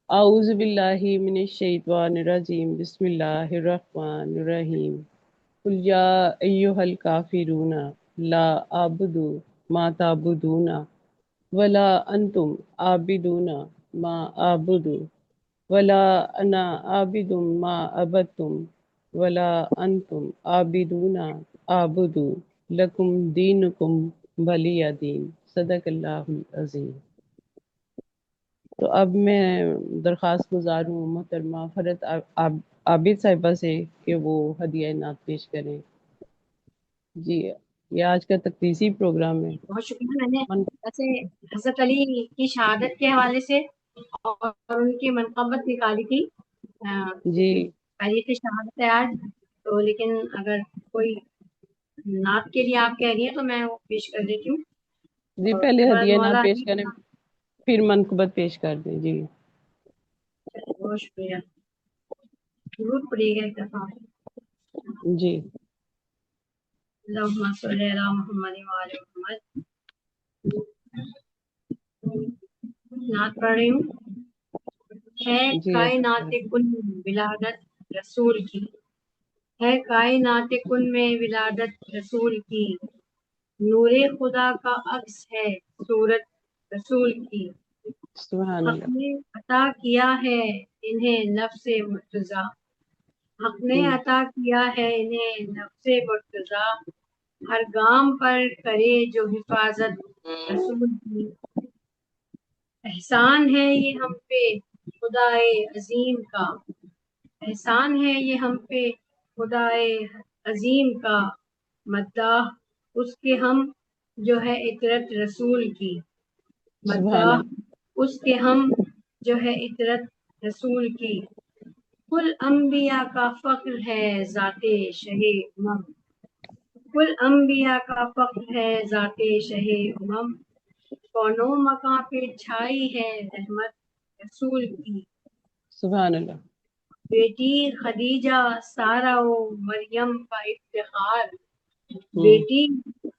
اعوذ باللہ من الشیطان الرجیم بسم اللہ الرحمن الرحیم قل یا ایہا الکافرون لا اعبد ما تعبدون ولا انتم عابدون ما اعبد ولا انا عابد ما عبدتم ولا انتم عابدون اعبد لکم دینکم ولی دین۔ صدق اللہ العظیم۔ تو اب میں درخواست گزار ہوں محترمہ فرحت عابد صاحبہ سے کہ وہ ہدیہ نعت پیش کریں۔ جی، یہ آج کا تقدیسی پروگرام ہے۔ بہت شکریہ۔ میں نے ویسے حضرت علی کی شہادت کے حوالے سے اور ان کی منقبت نکالی تھی، جی تاریخ شہادت ہے آج تو، لیکن اگر کوئی نعت کے لیے آپ کہہ رہی ہیں تو میں وہ پیش کر دیتی ہوں۔ جی، اور پہلے بعد ہدیہ مولا نعت پیش علی کریں پھر منقبت پیش کر دیں۔ جی بہت شکریہ۔ درود پڑھیے گا ایک دفعہ۔ جی اللہم صلی علی محمد وعلی محمد۔ نعت پڑھ رہی ہوں۔ ہے جی کائنات کن ولادت رسول کی، ہے کائنات کن میں ولادت رسول کی، نور خدا کا عکس ہے صورت رسول کی، سبحان حق اللہ۔ نے عطا کیا ہے انہیں نفس مرتضی، حق نے عطا کیا ہے انہیں نفس مرتضی، ہر گام پر کرے جو حفاظت رسول کی، احسان ہے یہ ہم پہ خدائے عظیم کا، احسان ہے یہ ہم پہ خدائے عظیم کا، مداح اس کے ہم جو ہے عطرت رسول کی، سبحان مداح اللہ۔ اس کے ہم جو ہے عطرت رسول کی، کل انبیاء کا فخر ہے ذات شہ امم، کل انبیاء کا فخر ہے ذات شہ امم، کونوں مکاں پہ چھائی ہے رحمت رسول کی، سبحان اللہ۔ بیٹی خدیجہ سارہ و مریم کا افتخار، بیٹی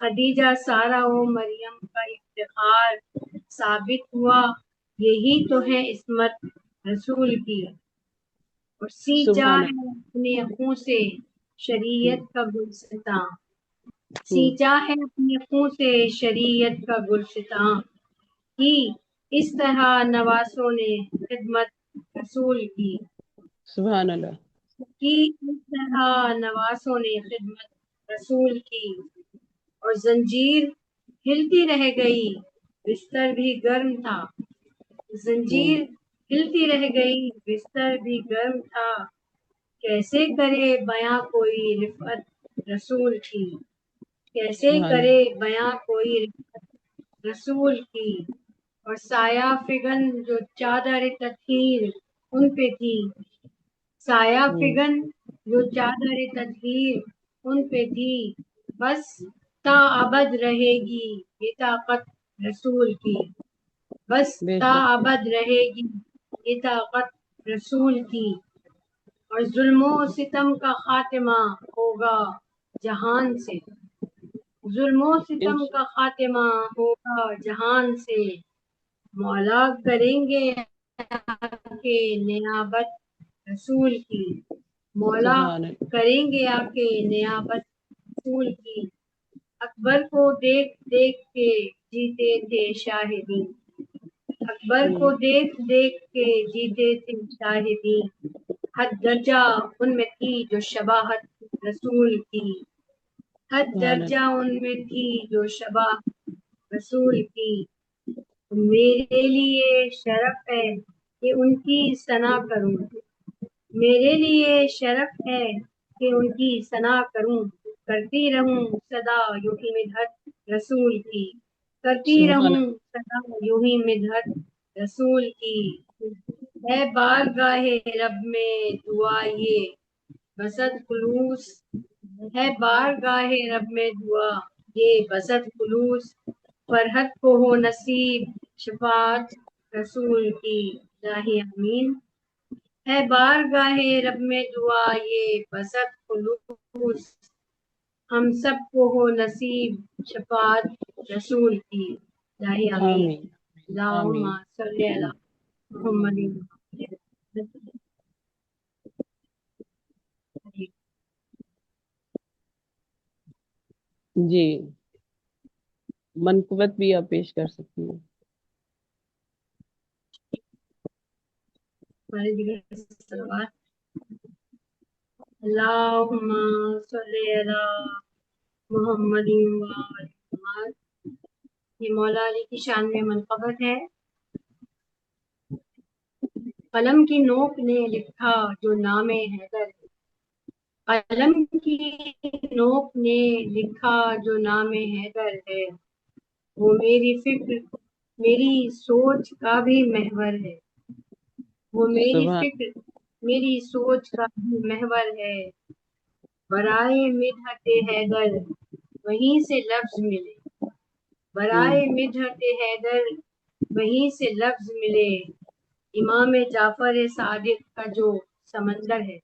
خدیجہ سارہ و مریم کا افتخار، ثابت ہوا یہی تو ہے عصمت رسول کی، اور سینچا سبحان ہے اپنے خون سے شریعت کا گلستاں، اللہ۔ سینچا ہے اپنے خون سے شریعت کا گلستاں، کی اس طرح نواسوں نے خدمت رسول کی، سبحان اللہ۔ کی اس طرح نواسوں نے خدمت رسول کی، اور زنجیر ہلتی رہ گئی بستر بھی گرم تھا، زنجیر ہلتی رہ گئی بستر بھی گرم تھا، کیسے کرے بیاں کوئی رفعت رسول کی، کیسے سبحان کرے اللہ۔ بیاں کوئی رفعت رسول کی، اور سایہ فگن جو چادر تطہیر ان پہ تھی، سایہ فگن جو چادر تطہیر ان پہ تھی، بس تا ابد رہے گی یہ طاقت رسول کی، بس بے تا شک۔ ابد رہے گی یہ طاقت رسول کی، اور ظلم و ستم کا خاتمہ ہوگا جہان سے، ظلم و ستم کا خاتمہ ہوگا جہان سے، مولا کریں گے کے نیابت رسول کی، مولا سبحان اللہ۔ کریں گے آ کے نیابت رسول کی، اکبر کو دیکھ دیکھ کے جیتے تھے شاہدین، اکبر کو دیکھ دیکھ کے جیتے تھے شاہدین، حد درجہ ان میں تھی جو شباہت رسول کی، حد سبحان درجہ اللہ۔ ان میں تھی جو شباہت رسول کی، میرے لیے شرف ہے کہ ان کی ثنا کروں، میرے لیے شرف ہے کہ ان کی ثنا کروں، کرتی رہوں سدا یوں ہی مدحت رسول کی، کرتی سبحان رہوں سدا یوں ہی مدحت رسول کی، ہے بارگاہ رب میں دعا یہ بسط خلوص، ہے بارگاہ رب میں دعا یہ بسط خلوص، فرحت کو ہو نصیب شفاعت رسول کی، الہی آمین، ہے بارگاہ رب میں دعا یہ بسط خلوص، ہم سب کو ہو نصیب شفاعت رسول کی، الہی آمین، آمین۔ اللہم آمین۔ صلی علی محمد۔ جی، منقبت بھی آپ پیش کر سکتی ہیں۔ ہمارے دیگر صلوات اللہم صلی علی محمد و آل محمد، یہ مولا علی کی شان میں منقبت ہے۔ قلم کی نوک نے لکھا جو نام حیدر ہے، قلم کی نوک نے لکھا جو نام حیدر ہے، وہ میری فکر میری سوچ کا بھی محور ہے، وہ میری سبحان فکر میری سوچ کا بھی محور ہے، برائے مدحت حیدر وہیں سے لفظ ملے، برائے مدحت حیدر وہیں سے لفظ ملے، امام جعفر صادق کا جو سمندر ہے،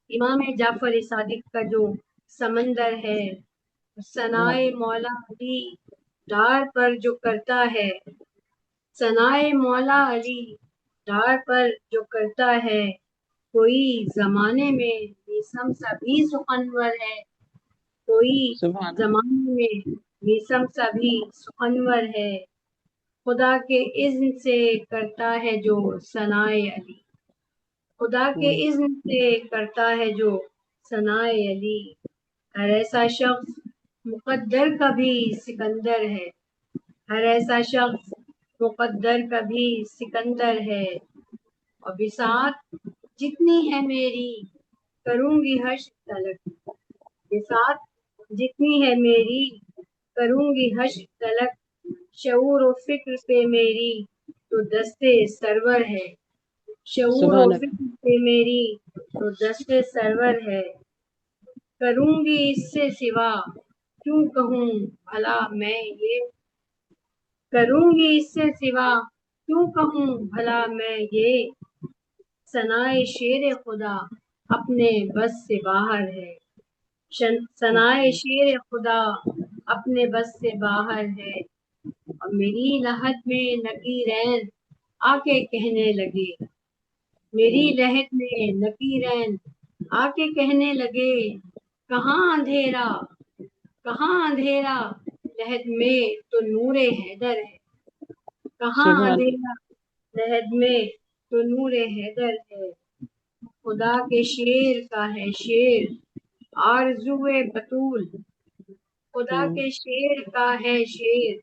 امام جعفر صادق کا جو سمندر ہے، ثنائے مولا علی ڈار پر جو کرتا ہے، ثنائے مولا علی ڈار پر جو کرتا ہے، کوئی زمانے میں میسم سا بھی سخنور ہے، کوئی سبحان زمانے میں میسم سا بھی سخنور ہے، خدا کے اذن سے کرتا ہے جو ثنائے علی، خدا کے اللہ۔ اذن سے کرتا ہے جو ثنائے علی، ہر ایسا شخص مقدر کا بھی سکندر ہے، ہر ایسا شخص مقدر کا بھی سکندر ہے، اور بساط جتنی ہے میری کروں گی حشر تلک، بساط جتنی ہے میری کروں گی حشر تلک، شعور و فکر پہ میری تو دستے سرور ہے، شعور و سبحان اللہ۔ فکر پہ میری تو دستے سرور ہے، کروں گی اس سے سوا کیوں کہوں بھلا میں یہ، کروں گی اس سے سوا کیوں کہوں بھلا میں یہ، ثنائے شیر خدا اپنے بس سے باہر ہے، ثنائے شیر خدا اپنے بس سے باہر ہے، اور میری لحد میں نکیرین آ کے کہنے لگے، میری لہد میں نکیرین آ کے کہنے لگے، کہاں اندھیرا کہاں اندھیرا لہد میں تو نور حیدر ہے، کہاں سبحان اندھیرا لہد میں تو نور حیدر ہے، خدا کے شیر کا ہے شیر آرزو بطول، خدا اللہ۔ کے شیر کا ہے شیر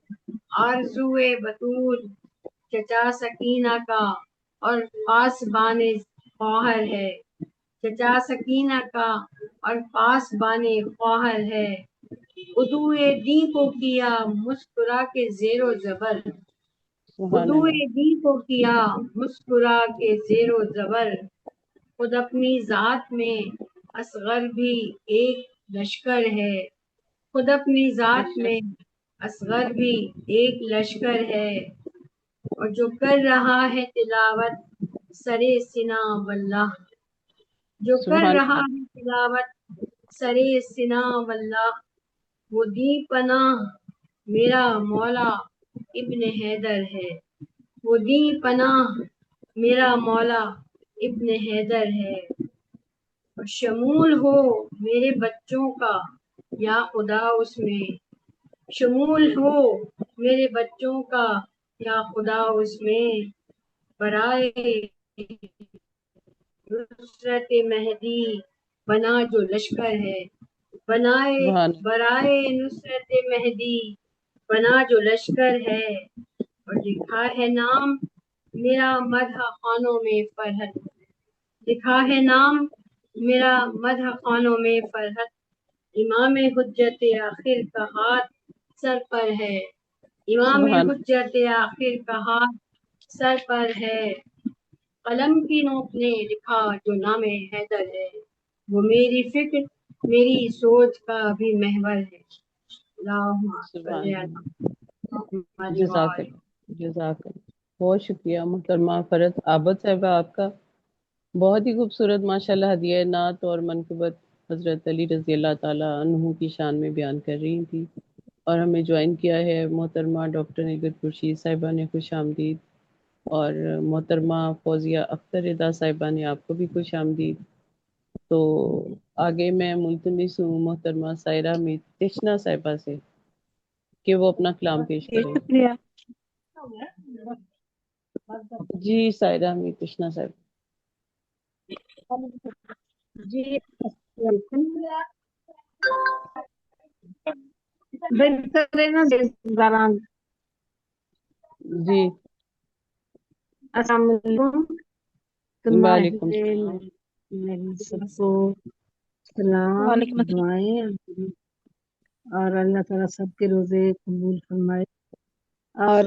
آرزو بطول، چچا سکینہ کا اور پاسبان خواہر ہے، چچا سکینہ کا اور پاسبان خواہر ہے، ادوئے دین کو کیا مسکرا کے زیر و زبر، سبحان ادوئے اللہ۔ دین کو کیا مسکرا کے زیر و زبر، خود اپنی ذات میں اصغر بھی ایک لشکر ہے، خود اپنی ذات میں اصغر بھی ایک لشکر ہے، اور جو کر رہا ہے تلاوت سرے سنا واللہ، جو کر سبحان رہا ہے تلاوت سرے سنا واللہ، وہ دی پناہ میرا مولا ابن حیدر ہے، وہ دی پناہ میرا مولا ابن حیدر ہے، اور شمول ہو میرے بچوں کا یا خدا اس میں، شمول ہو میرے بچوں کا یا خدا اس میں، برائے نصرت مہدی بنا جو لشکر ہے، بنائے سبحان برائے نصرت مہدی بنا جو لشکر ہے، اور لکھا ہے نام میرا مدح خوانوں میں فرحت، لکھا ہے نام میرا مدح خوانوں میں فرحت، امام حجت آخر کا ہاتھ سر پر ہے، امام سبحان حجت آخر کا ہاتھ سر پر ہے، قلم کی نوک نے لکھا جو نام حیدر ہے، وہ میری فکر میری سوچ کا بھی محور ہے، اللہم سبحان صلی اللہ۔ علی محمد و جزاک آل اللہ، جزاک اللہ، بہت شکریہ محترمہ فرت عابد صاحبہ آپ کا، بہت ہی خوبصورت ماشاءاللہ ہدیہ نعت اور منقبت حضرت علی رضی اللہ تعالیٰ عنہ کی شان میں بیان کر رہی تھی، اور ہمیں جوائن کیا ہے محترمہ ڈاکٹر نگر خورشید صاحبہ نے، خوش آمدید۔ اور محترمہ فوزیہ اختر رضا صاحبہ نے آپ کو بھی خوش آمدید۔ تو آگے میں ملتمس ہوں محترمہ سائرہ میر تشنا صاحبہ سے کہ وہ اپنا کلام پیش کریں۔ شکریہ جی سائرہ میر تشنا صاحب۔ جی السلام علیکم بہتر ہے نا داران جی السلام علیکم وعلیکم السلام۔ میری سب کو سلام دعائیں اور اللہ تعالیٰ سب کے روزے قبول فرمائے۔ اور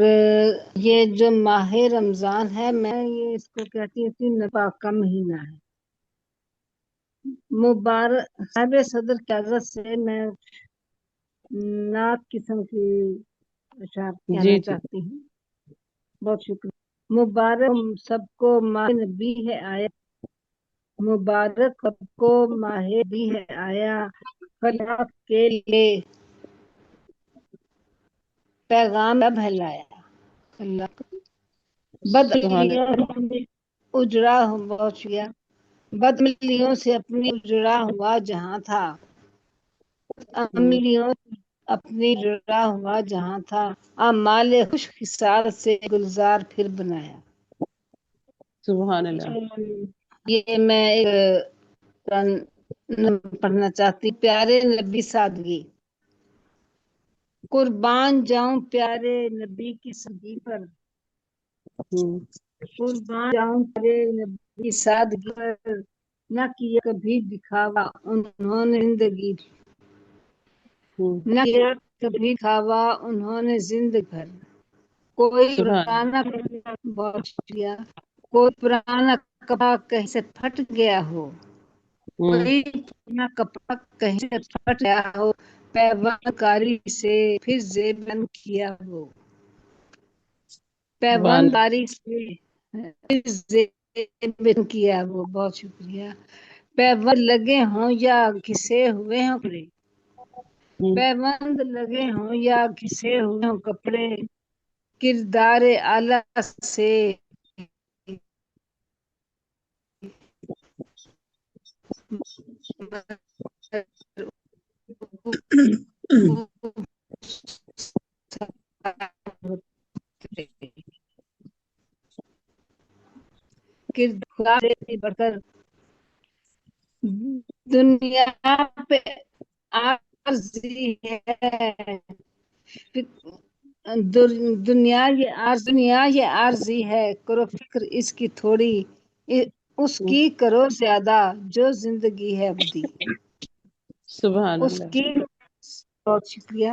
یہ جو ماہ رمضان ہے میں یہ اس کو کہتی ہوں کہ نفاق کا مہینہ ہے مبارک۔ صاحب صدر کی اجازت سے میں نعت قسم کی اشعار جی کہنا جی چاہتی ہوں۔ بہت شکریہ۔ مبارک سب کو ماہ نبی ہے آیا، مبارک سب کو ماہ نبی ہے آیا، فلاح کے لیے پیغام پھیلایا۔ اللہ سبحان بدعملیوں سے اجڑا ہوں، بہت شکریہ۔ بدعملیوں سے اپنی اجڑا ہوا جہاں تھا، بدعملیوں سے اپنی جڑا ہوا جہاں تھا، اعمال خوش خصال سے گلزار پھر بنایا۔ سبحان اللہ۔ یہ میں ایک پڑھنا چاہتی، پیارے نبی سادگی، قربان جاؤں پیارے نبی کی سادگی پر، قربان جاؤں پیارے نبی کی سادگی پر، نہ کیا کبھی دکھاوا انہوں نے زندگی، نہ کیا کبھی دکھاوا انہوں نے زندگی بھر، کوئی سبحان پرانا بہت شکریہ، کوئی پرانا کپڑا کہیں سے پھٹ گیا ہو، کوئی پرانا کپڑا کہیں سے پھٹ گیا ہو، پیوند کاری سے پھر زیب بند کیا ہو، پیوند کاری سے پھر زیب بند کیا ہو، بہت شکریہ۔ پیوند لگے ہوں یا گھسے ہوئے ہوں کپڑے، پیوند لگے ہوں یا گھسے ہوئے ہوں کپڑے، کردار اعلیٰ سے کردار سے بڑھ کر دنیا پہ عارضی ہے، دنیا یہ عارضی ہے، کرو فکر اس کی تھوڑی، اس کی کرو زیادہ جو زندگی ہے ابدی، سبحان اس اللہ۔ کی بہت شکریہ،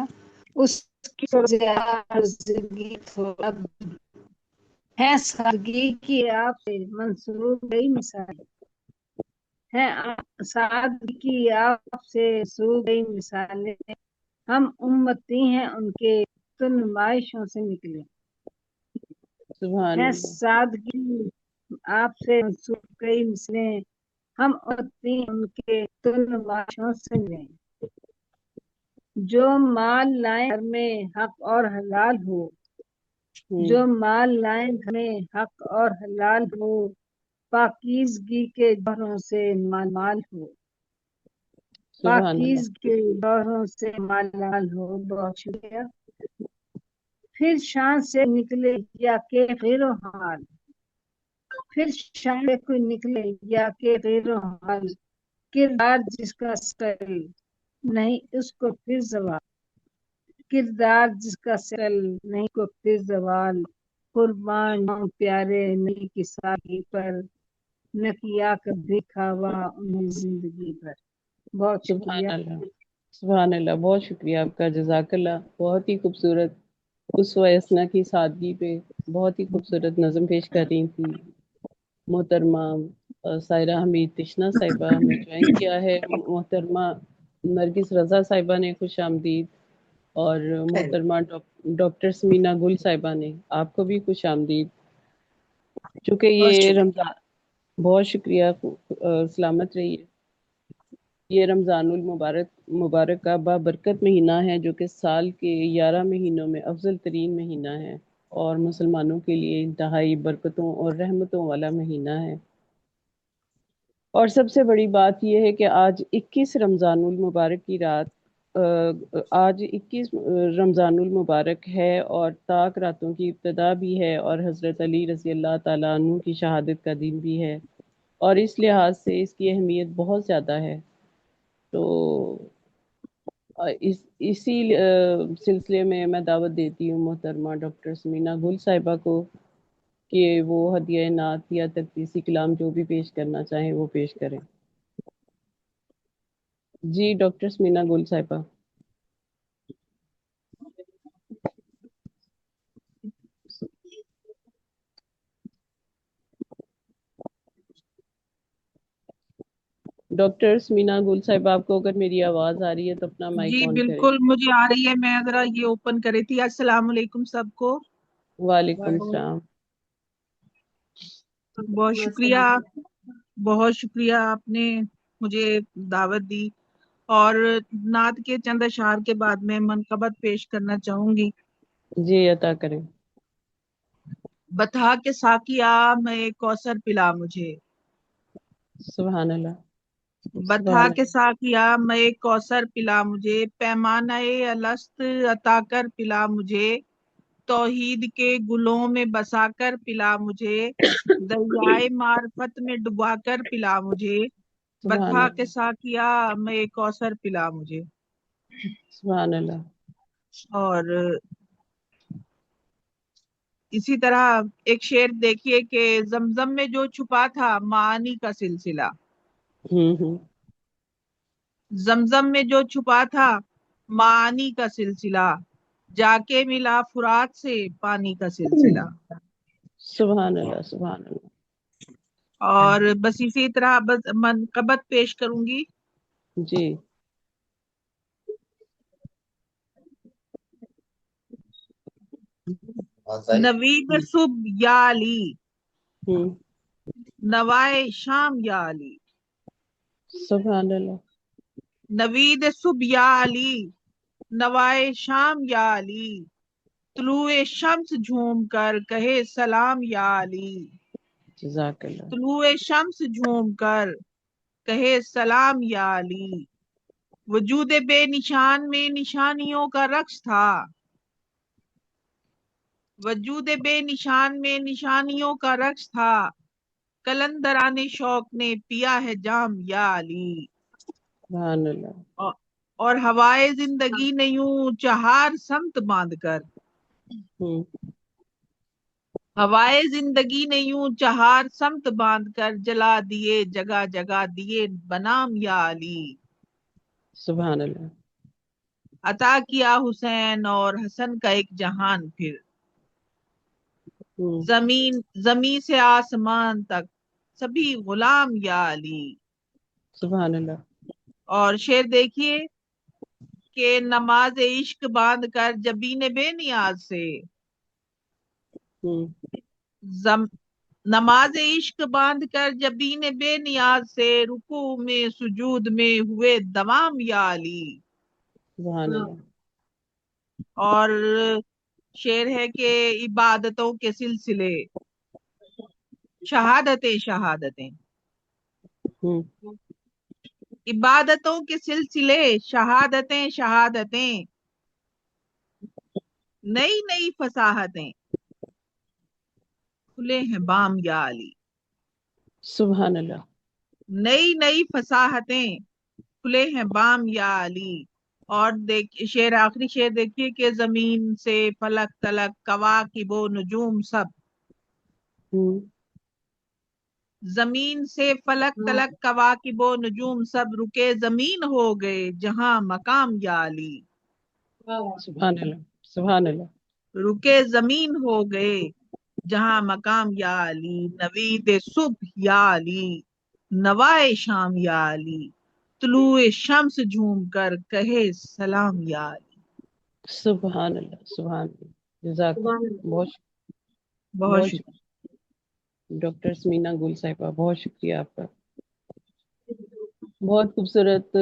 اس کی کرو زیادہ زندگی تھوڑا ہے، سادگی کی آپ سے منسوب گئی مثال ہے، سادگی کی آپ سے منسوب گئی مثالیں، ہم امتی ہیں ان کے تو نمائشوں سے نکلے، سبحان ہے اللہ۔ سادگی آپ سے منسوب کئی مثلیں، ہم امتی ہیں ان کے تو نمائشوں سے ملیں، جو مال لائیں گھر میں حق اور حلال ہو، جو مال لائیں گھر میں حق اور حلال ہو، پاکیزگی کے جوہروں سے مال مال ہو، سبحان اللہ۔ پاکیزگی کے جوہروں سے مال مال ہو، بہت شکریہ۔ پھر شان سے نکلے یا کہ غیر و حال، پھر شان سے کوئی نکلے یا کہ غیر و حال، کردار جس کا سٹل نہیں اس کو پھر زوال، کردار جس کا سٹل نہیں کو پھر زوال، قربان جاؤں پیارے نبی کی سادگی پر، نہ کیا کبھی کھاوا انہیں زندگی پر، بہت سبحان شکریہ۔ اللہ۔ سبحان اللہ، بہت شکریہ آپ کا، جزاک اللہ۔ بہت ہی خوبصورت اسوہ حسنہ کی سادگی پہ بہت ہی خوبصورت نظم پیش کر رہی تھی محترمہ سائرہ حمید تشنا صاحبہ۔ ہمیں جوائن کیا ہے محترمہ نرگس رضا صاحبہ نے، خوش آمدید۔ اور محترمہ ڈاکٹر سمینا گل صاحبہ نے، آپ کو بھی خوش آمدید۔ چونکہ یہ رمضان، بہت شکریہ، سلامت رہیے۔ یہ رمضان المبارک کا بابرکت مہینہ ہے جو کہ سال کے 11 مہینوں میں افضل ترین مہینہ ہے۔ اور مسلمانوں کے لیے انتہائی برکتوں اور رحمتوں والا مہینہ ہے۔ اور سب سے بڑی بات یہ ہے کہ آج 21 رمضان المبارک کی رات آج 21 رمضان المبارک ہے اور طاق راتوں کی ابتدا بھی ہے، اور حضرت علی رضی اللہ تعالیٰ عنہ کی شہادت کا دن بھی ہے، اور اس لحاظ سے اس کی اہمیت بہت زیادہ ہے۔ تو اسی سلسلے میں میں دعوت دیتی ہوں محترمہ ڈاکٹر سمینا گل صاحبہ کو کہ وہ ہدیہ نعت یا تقدیسی کلام جو بھی پیش کرنا چاہیں وہ پیش کریں۔ جی ڈاکٹر سمینا گل صاحبہ۔ ڈاکٹر سمینا گل صاحبہ، آپ کو اگر میری آواز آ رہی ہے تو اپنا مائک جی آن کریں۔ بالکل مجھے آ رہی ہے، میں ذرا یہ اوپن کری تھی۔ السلام علیکم سب کو۔ وعلیکم السلام۔ بہت شکریہ، بہت شکریہ آپ نے مجھے دعوت دی، اور نعت کے چند اشعار کے بعد میں منقبت پیش کرنا چاہوں گی۔ جی عطا کریں۔ بتا کے ساقیا میں کوثر پلا مجھے، سبحان اللہ۔ بتا سبحان کے اللہ۔ ساقیا میں کوثر پلا مجھے، پیمانہ الست عطا کر پلا مجھے، توحید کے گلوں میں بسا کر پلا مجھے، دریائے معرفت میں ڈبا کر پلا مجھے، سبحان بتا کے اللہ۔ ساقیا میں کوثر پلا مجھے۔ سبحان اللہ۔ اور اسی طرح ایک شعر دیکھیے کہ زمزم میں جو چھپا تھا معانی کا سلسلہ، ہوں۔ زمزم میں جو چھپا تھا معانی کا سلسلہ، جا کے ملا فرات سے پانی کا سلسلہ۔ سبحان اللہ۔ سبحان اللہ۔ اور بس اسی طرح بس منقبت پیش کروں گی۔ جی۔ نوید صبح یا علی، ہوں۔ نوائے شام یا علی، سبحان اللہ۔ نوید صبح یا علی، نوائے شام یا علی، طلوع شمس جھوم کر کہے سلام یا علی، جزاک اللہ۔ طلوع شمس جھوم کر کہے سلام یا علی، وجود بے نشان میں نشانیوں کا رقص تھا، وجود بے نشان میں نشانیوں کا رقص تھا، کلندران شوق نے پیا ہے جام یا علی، سبحان اللہ۔ اور ہوائے زندگی نے یوں چہار سمت باندھ کر، ہوں۔ ہوائے زندگی نے یوں چہار سمت باندھ کر جلا دیے جگہ جگہ دیے بنام یا علی، سبحان اللہ۔ عطا کیا حسین اور حسن کا ایک جہان پھر، ہوں۔ زمین سے آسمان تک سبھی غلام یا علی۔ سبحان اللہ۔ اور شعر دیکھیے کہ نماز عشق باندھ کر جبین بے نیاز سے، ہوں۔ نماز عشق باندھ کر جبین بے نیاز سے، رکوع میں سجود میں ہوئے دوام یا علی۔ سبحان اللہ۔ اور شعر ہے کہ عبادتوں کے سلسلے شہادتیں شہادتیں، ہوں۔ عبادتوں کے سلسلے شہادتیں شہادتیں، نئی نئی فصاحتیں کھلے ہیں بام یا علی، سبحان اللہ۔ نئی نئی فصاحتیں کھلے ہیں بام یا علی۔ اور شعر آخری شعر دیکھیے کہ زمین سے فلک تلک کواکب و نجوم سب، ہوں۔ زمین سے فلک تلک کواکب و نجوم سب، رکے زمین ہو گئے جہاں مقام یا علی، سبحان اللہ۔ سبحان اللہ۔ رکے زمین ہو گئے جہاں مقام یا علی، نوید صبح یا علی، نوائے شام یا علی، طلوع شمس جھوم کر کہے سلام یا علی۔ سبحان اللہ۔ سبحان اللہ۔ جزاک اللہ۔ بہت بہت بہت شکریہ۔ ڈاکٹر سمینا گل صاحبہ، بہت شکریہ آپ کا۔ بہت خوبصورت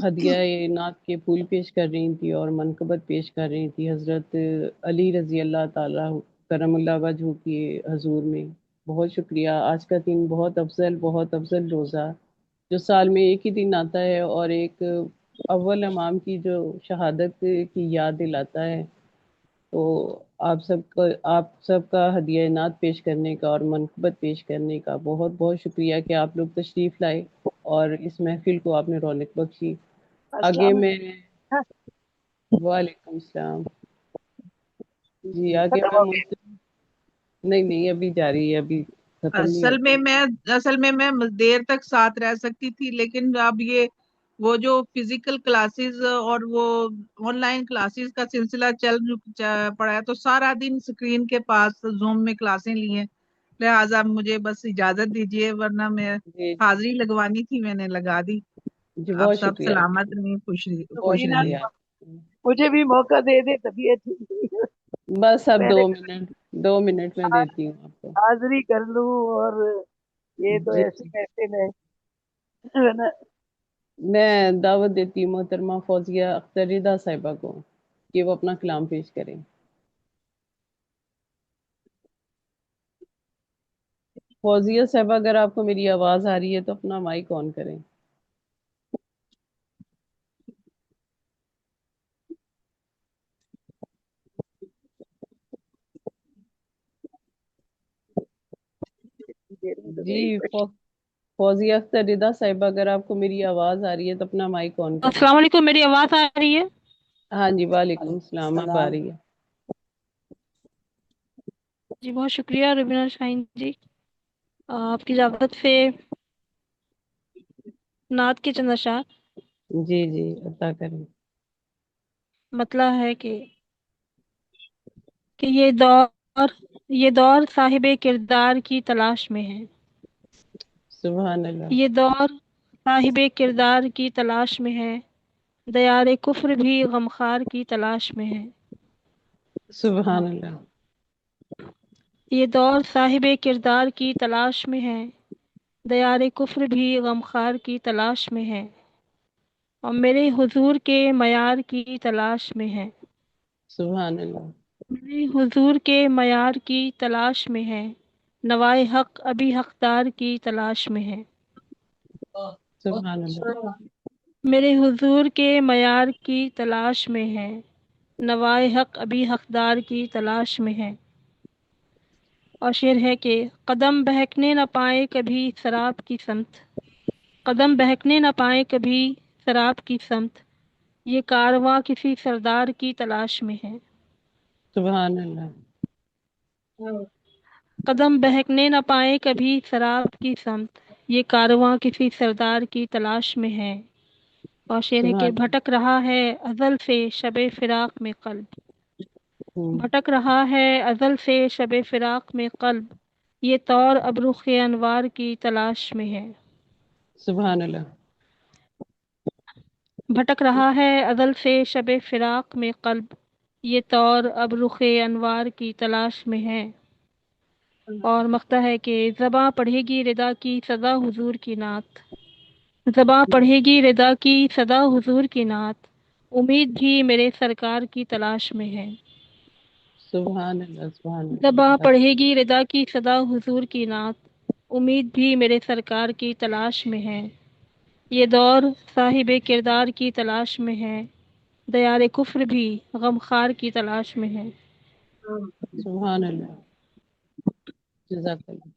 ہدیہ نعت کے پھول پیش کر رہی تھی اور منقبت پیش کر رہی تھی حضرت علی رضی اللہ تعالیٰ کرم اللہ وجہ کی حضور میں بہت شکریہ. آج کا دن بہت افضل روزہ جو سال میں ایک ہی دن آتا ہے اور ایک اول امام کی جو شہادت کی یاد دلاتا ہے. تو آپ سب کا ہدیہ نعت پیش کرنے کا اور منقبت پیش کرنے کا بہت بہت شکریہ کہ آپ لوگ تشریف لائے اور اس محفل کو آپ نے رونق بخشی. آگے میں وعلیکم السلام. جی آگے میں نہیں ابھی جاری ہے، ابھی ختم نہیں اصل میں ہوتی. میں دیر تک ساتھ رہ سکتی تھی، لیکن اب یہ وہ جو فزیکل کلاسز اور وہ آن لائن کلاسز کا سلسلہ پڑا ہے، تو سارا دن اسکرین کے پاس زوم میں کلاسیں لی ہیں، لہٰذا مجھے بس اجازت دیجیے، ورنہ میں جی حاضری لگوانی تھی، میں نے لگا دی. جی آپ بہت سب شکریہ. سلامت رہیں، بہت خوش رہیں. شکریہ. مجھے بھی موقع دے دے طبیعت بس اب پہلے 2 منٹ میں دیتی ہوں آپ کو. حاضری کر لوں، اور یہ تو جی ایسے محفل ہے نا. میں دعوت دیتی ہوں محترمہ فوزیہ اختر رضا صاحبہ کو کہ وہ اپنا کلام پیش کریں. فوزیہ صاحبہ اگر آپ کو میری آواز آ رہی ہے تو اپنا مائک آن کریں. جی فوزیہ اختر رضا صاحبہ اگر آپ کو میری آواز آ رہی ہے تو اپنا مائک آن کریں. السلام علیکم، میری آواز آ رہی ہے؟ ہاں جی وعلیکم السلام. اب آ رہی ہے. جی بہت شکریہ روبینہ شاہین جی، آپ کی اجازت سے نعت کے چند اشعار. جی عطا کریں. مطلب ہے کہ یہ دور صاحب کردار کی تلاش میں ہے. سبحان اللہ. یہ دور صاحب کردار کی تلاش میں ہے، دیار کفر بھی غمخار کی تلاش میں ہے. سبحان اللہ. یہ دور صاحب کردار کی تلاش میں ہے، دیار کفر بھی غمخار کی تلاش میں ہے، اور میرے حضور کے معیار کی تلاش میں ہے. سبحان اللہ. میرے حضور کے معیار کی تلاش میں ہے، نوائے حق ابھی حقدار کی تلاش میں ہے. سبحان اللہ. میرے حضور کے معیار کی تلاش میں ہے، نوائے حق ابھی حقدار کی تلاش میں ہے. اور شعر ہے کہ قدم بہکنے نہ پائے کبھی سراب کی سمت، قدم بہکنے نہ پائے کبھی سراب کی سمت، یہ کارواں کسی سردار کی تلاش میں ہے. سبحان اللہ. قدم بہکنے نہ پائے کبھی سراب کی سمت، یہ کارواں کسی سردار کی تلاش میں ہے. اور شعر ہے کہ سبحان بھٹک رہا ہے ازل سے شب فراق میں قلب، اللہ. بھٹک رہا ہے ازل سے شب فراق میں قلب، یہ طور اب رخ انوار کی تلاش میں ہے. سبحان اللہ. بھٹک رہا ہے ازل سے شب فراق میں قلب، یہ طور اب رخ انوار کی تلاش میں ہے. اور مقطع ہے کہ زباں پڑھے گی ردا کی سزا حضور کی نعت، زباں پڑھے گی ردا کی سدا حضور کی نعت، امید بھی میرے سرکار کی تلاش میں ہے. سبحان اللہ. سبحان زباں اللہ. پڑھے گی ردا کی صدا حضور کی نعت، امید بھی میرے سرکار کی تلاش میں ہے. یہ دور صاحب کردار کی تلاش میں ہے، دیار کفر بھی غمخار کی تلاش میں ہے. سبحان اللہ. جزاک اللہ.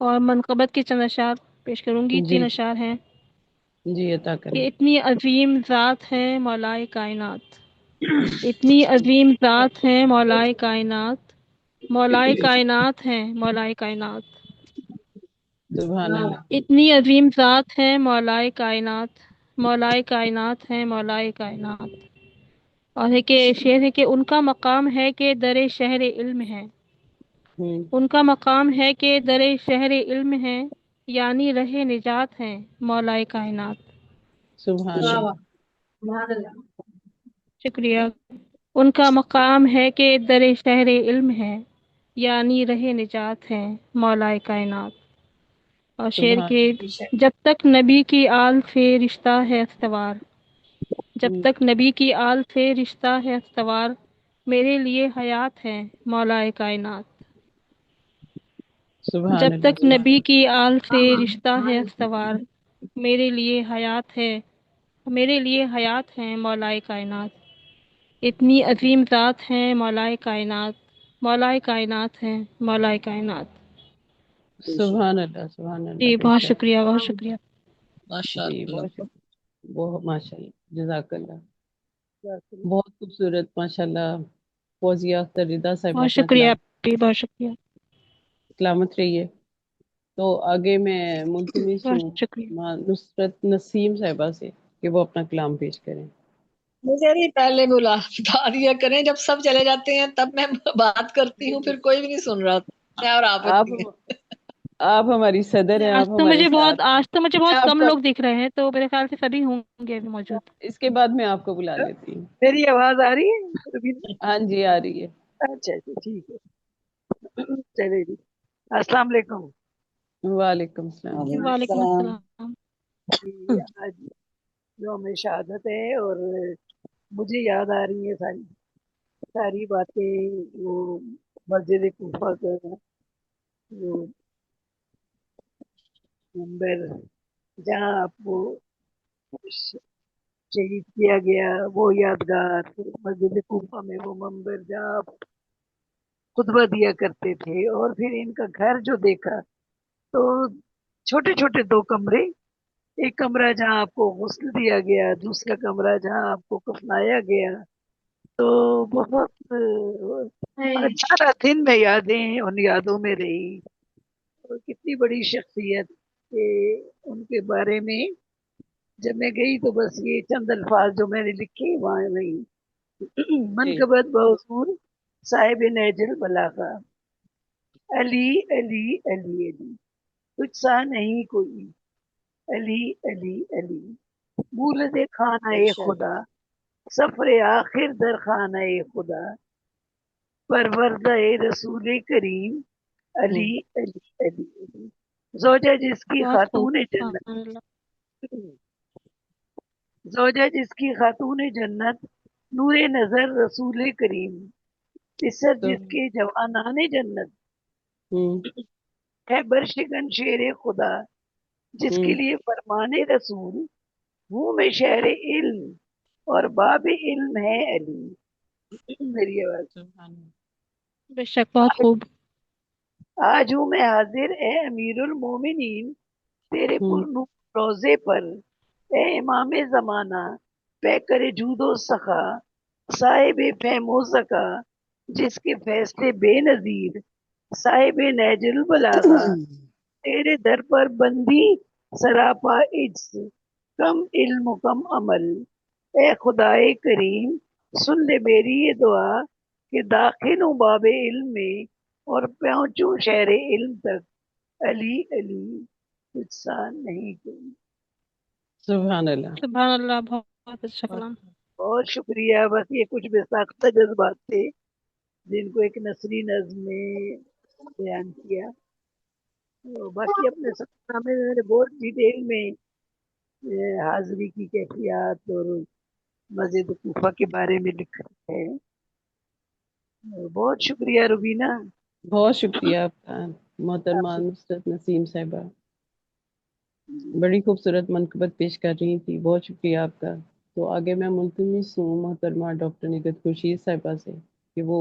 اور منقبت کے چند اشعار پیش کروں گی. جی 3 اشعار ہیں جی عطا کریں. کہ اتنی عظیم ذات ہے مولائے کائنات، اتنی عظیم ذات ہے مولائے کائنات، مولائے کائنات ہیں مولائے کائنات. سبحان اللہ. اتنی عظیم ذات ہے مولائے کائنات، مولائے کائنات ہیں مولائے کائنات. اور ہے کہ شعر ہے کہ ان کا مقام ہے کہ در شہر علم ہے، ان کا مقام ہے کہ در شہر علم ہے، یعنی رہ نجات ہیں مولائے کائنات. سبحان اللہ. شکریہ. ان کا مقام ہے کہ در شہر علم ہے، یعنی رہ نجات ہیں مولائے کائنات. اور شعر سبحان. کے جب تک نبی کی آل سے رشتہ ہے استوار، جب تک نبی کی آل سے رشتہ ہے استوار، میرے لیے حیات ہے مولا کائنات۔ سبحان جب اللہ تک سبحان نبی کی آل سے رشتہ ہے استوار، میرے لیے حیات ہے، میرے لیے حیات ہے مولا کائنات۔ اتنی عظیم ذات ہے مولا کائنات، مولا کائنات ہے مولا کائنات۔ سبحان اللہ سبحان اللہ، جی بے بہت شک، شکریہ، بہت شکریہ۔ ماشاء جی اللہ۔ بہت شکریہ، بہت ماشاء اللہ، جزاک اللہ، بہت خوبصورت ماشاء اللہ۔ فوزیہ اختر رضا صاحبہ بہت اپنا شکریہ آپ بھی، بہت شکریہ، سلامت رہیے۔ تو آگے میں ملتمس ہوں بہت شکریہ۔ ماں نصرت نسیم صاحبہ سے کہ وہ اپنا کلام پیش کریں۔ مجھے نہیں پہلے بتا دیا کریں، جب سب چلے جاتے ہیں تب میں بات کرتی ہوں، پھر کوئی بھی نہیں سن رہا ہوتا، میں اور آپ آپ ہوتی ہیں۔ آپ ہماری صدر ہیں، آپ ہمارے ساتھ، آج تو مجھے میں بہت آپ کم کو لوگ دکھ رہے ہیں، تو میرے خیال سے سبھی ہوں گے ابھی موجود۔ اس کے بعد میں آپ کو بلا لیتی ہوں۔ میری آواز آ رہی ہے روبینہ؟ ہاں جی آ رہی ہے۔ اچھا جی ٹھیک ہے، چلے جی، السلام علیکم وعلیکم السلام۔ وعلیکم السلام۔ جی۔ آج یوم شہادت ہے اور مجھے یاد آ رہی ہیں ساری ساری باتیں، وہ مسجد کوفہ کا وہ منبر جہاں آپ کو شہید کیا گیا، وہ یادگار، پھر مسجد کوفہ میں وہ منبر جہاں آپ خطبہ دیا کرتے تھے، اور پھر ان کا گھر جو دیکھا تو چھوٹے چھوٹے دو کمرے، ایک کمرہ جہاں آپ کو غسل دیا گیا، دوسرا کمرہ جہاں آپ کو کفنایا گیا، تو بہت 18 دن میں یادیں ان یادوں میں رہی، اور کتنی بڑی شخصیت کہ ان کے بارے میں جب میں گئی تو بس یہ چند الفاظ جو میں نے لکھے وہاں نہیں، جی منقبت بحصول صاحب نہج البلاغہ، علی علی علی علی، تجھ سا نہیں کوئی، علی علی علی، مولد خانہ خدا، سفر آخر در خانہ خدا، پروردہ رسول کریم، علی علی علی علی، زوجہ جس کی بہت خوب، خاتون جنت، سبحان اللہ۔ زوجہ جس کی خاتون جنت، نور نظر رسول کریم، عصر تو جس کے جوانان جنت، ہوں ہے برشکن شیر خدا، جس کے ہوں لیے فرمان رسول، ہوں میں شہر علم اور باب علم ہے علی۔ میری آواز، سبحان اللہ۔ بے شک، بہت خوب۔ آج ہوں میں حاضر اے امیر المومنین تیرے ہوں پرنور روزے پر، اے امام زمانہ پیکر جود و سخا، صاحب فہم و زکا، جس کے فیصلے بے نظیر، صاحب نہج البلاغہ، تیرے در پر بندی سراپا عجز، کم علم و کم عمل، اے خدائے کریم سن لے میری یہ دعا کہ داخل ہوں باب علم میں اور پہنچوں شہر علم تک، علی علی کچھ سا نہیں کوئی۔ سبحان اللہ۔ سبحان اللہ، بہت بہت اچھا کلام۔ بہت شکریہ، بس یہ کچھ بے ساختہ جذبات تھے جن کو ایک نثری نظم میں بیان کیا، اور باقی اپنے سفر میں نے بہت ڈیٹیل میں حاضری کی کیفیات اور مسجد کوفہ کے بارے میں لکھا ہے۔ بہت شکریہ روبینہ۔ بہت شکریہ آپ کا محترمہ آپ نصرت نسیم صاحبہ، بڑی خوبصورت منقبت پیش کر رہی تھی، بہت شکریہ آپ کا۔ تو آگے میں ملتمس ہوں محترمہ ڈاکٹر نگہت خورشید صاحبہ سے کہ وہ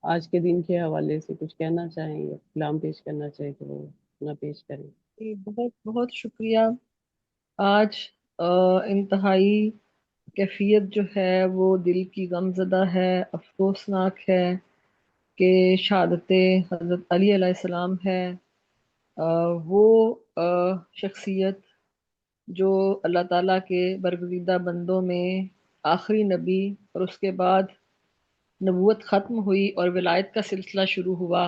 آج کے دن کے حوالے سے کچھ کہنا چاہیں یا کلام پیش کرنا چاہیں تو وہ اپنا پیش کریں۔ بہت بہت شکریہ۔ آج انتہائی کیفیت جو ہے وہ دل کی غم زدہ ہے، افسوسناک ہے کہ شہادت حضرت علی علیہ السلام ہے، وہ شخصیت جو اللہ تعالیٰ کے برگزیدہ بندوں میں آخری نبی، اور اس کے بعد نبوت ختم ہوئی اور ولایت کا سلسلہ شروع ہوا،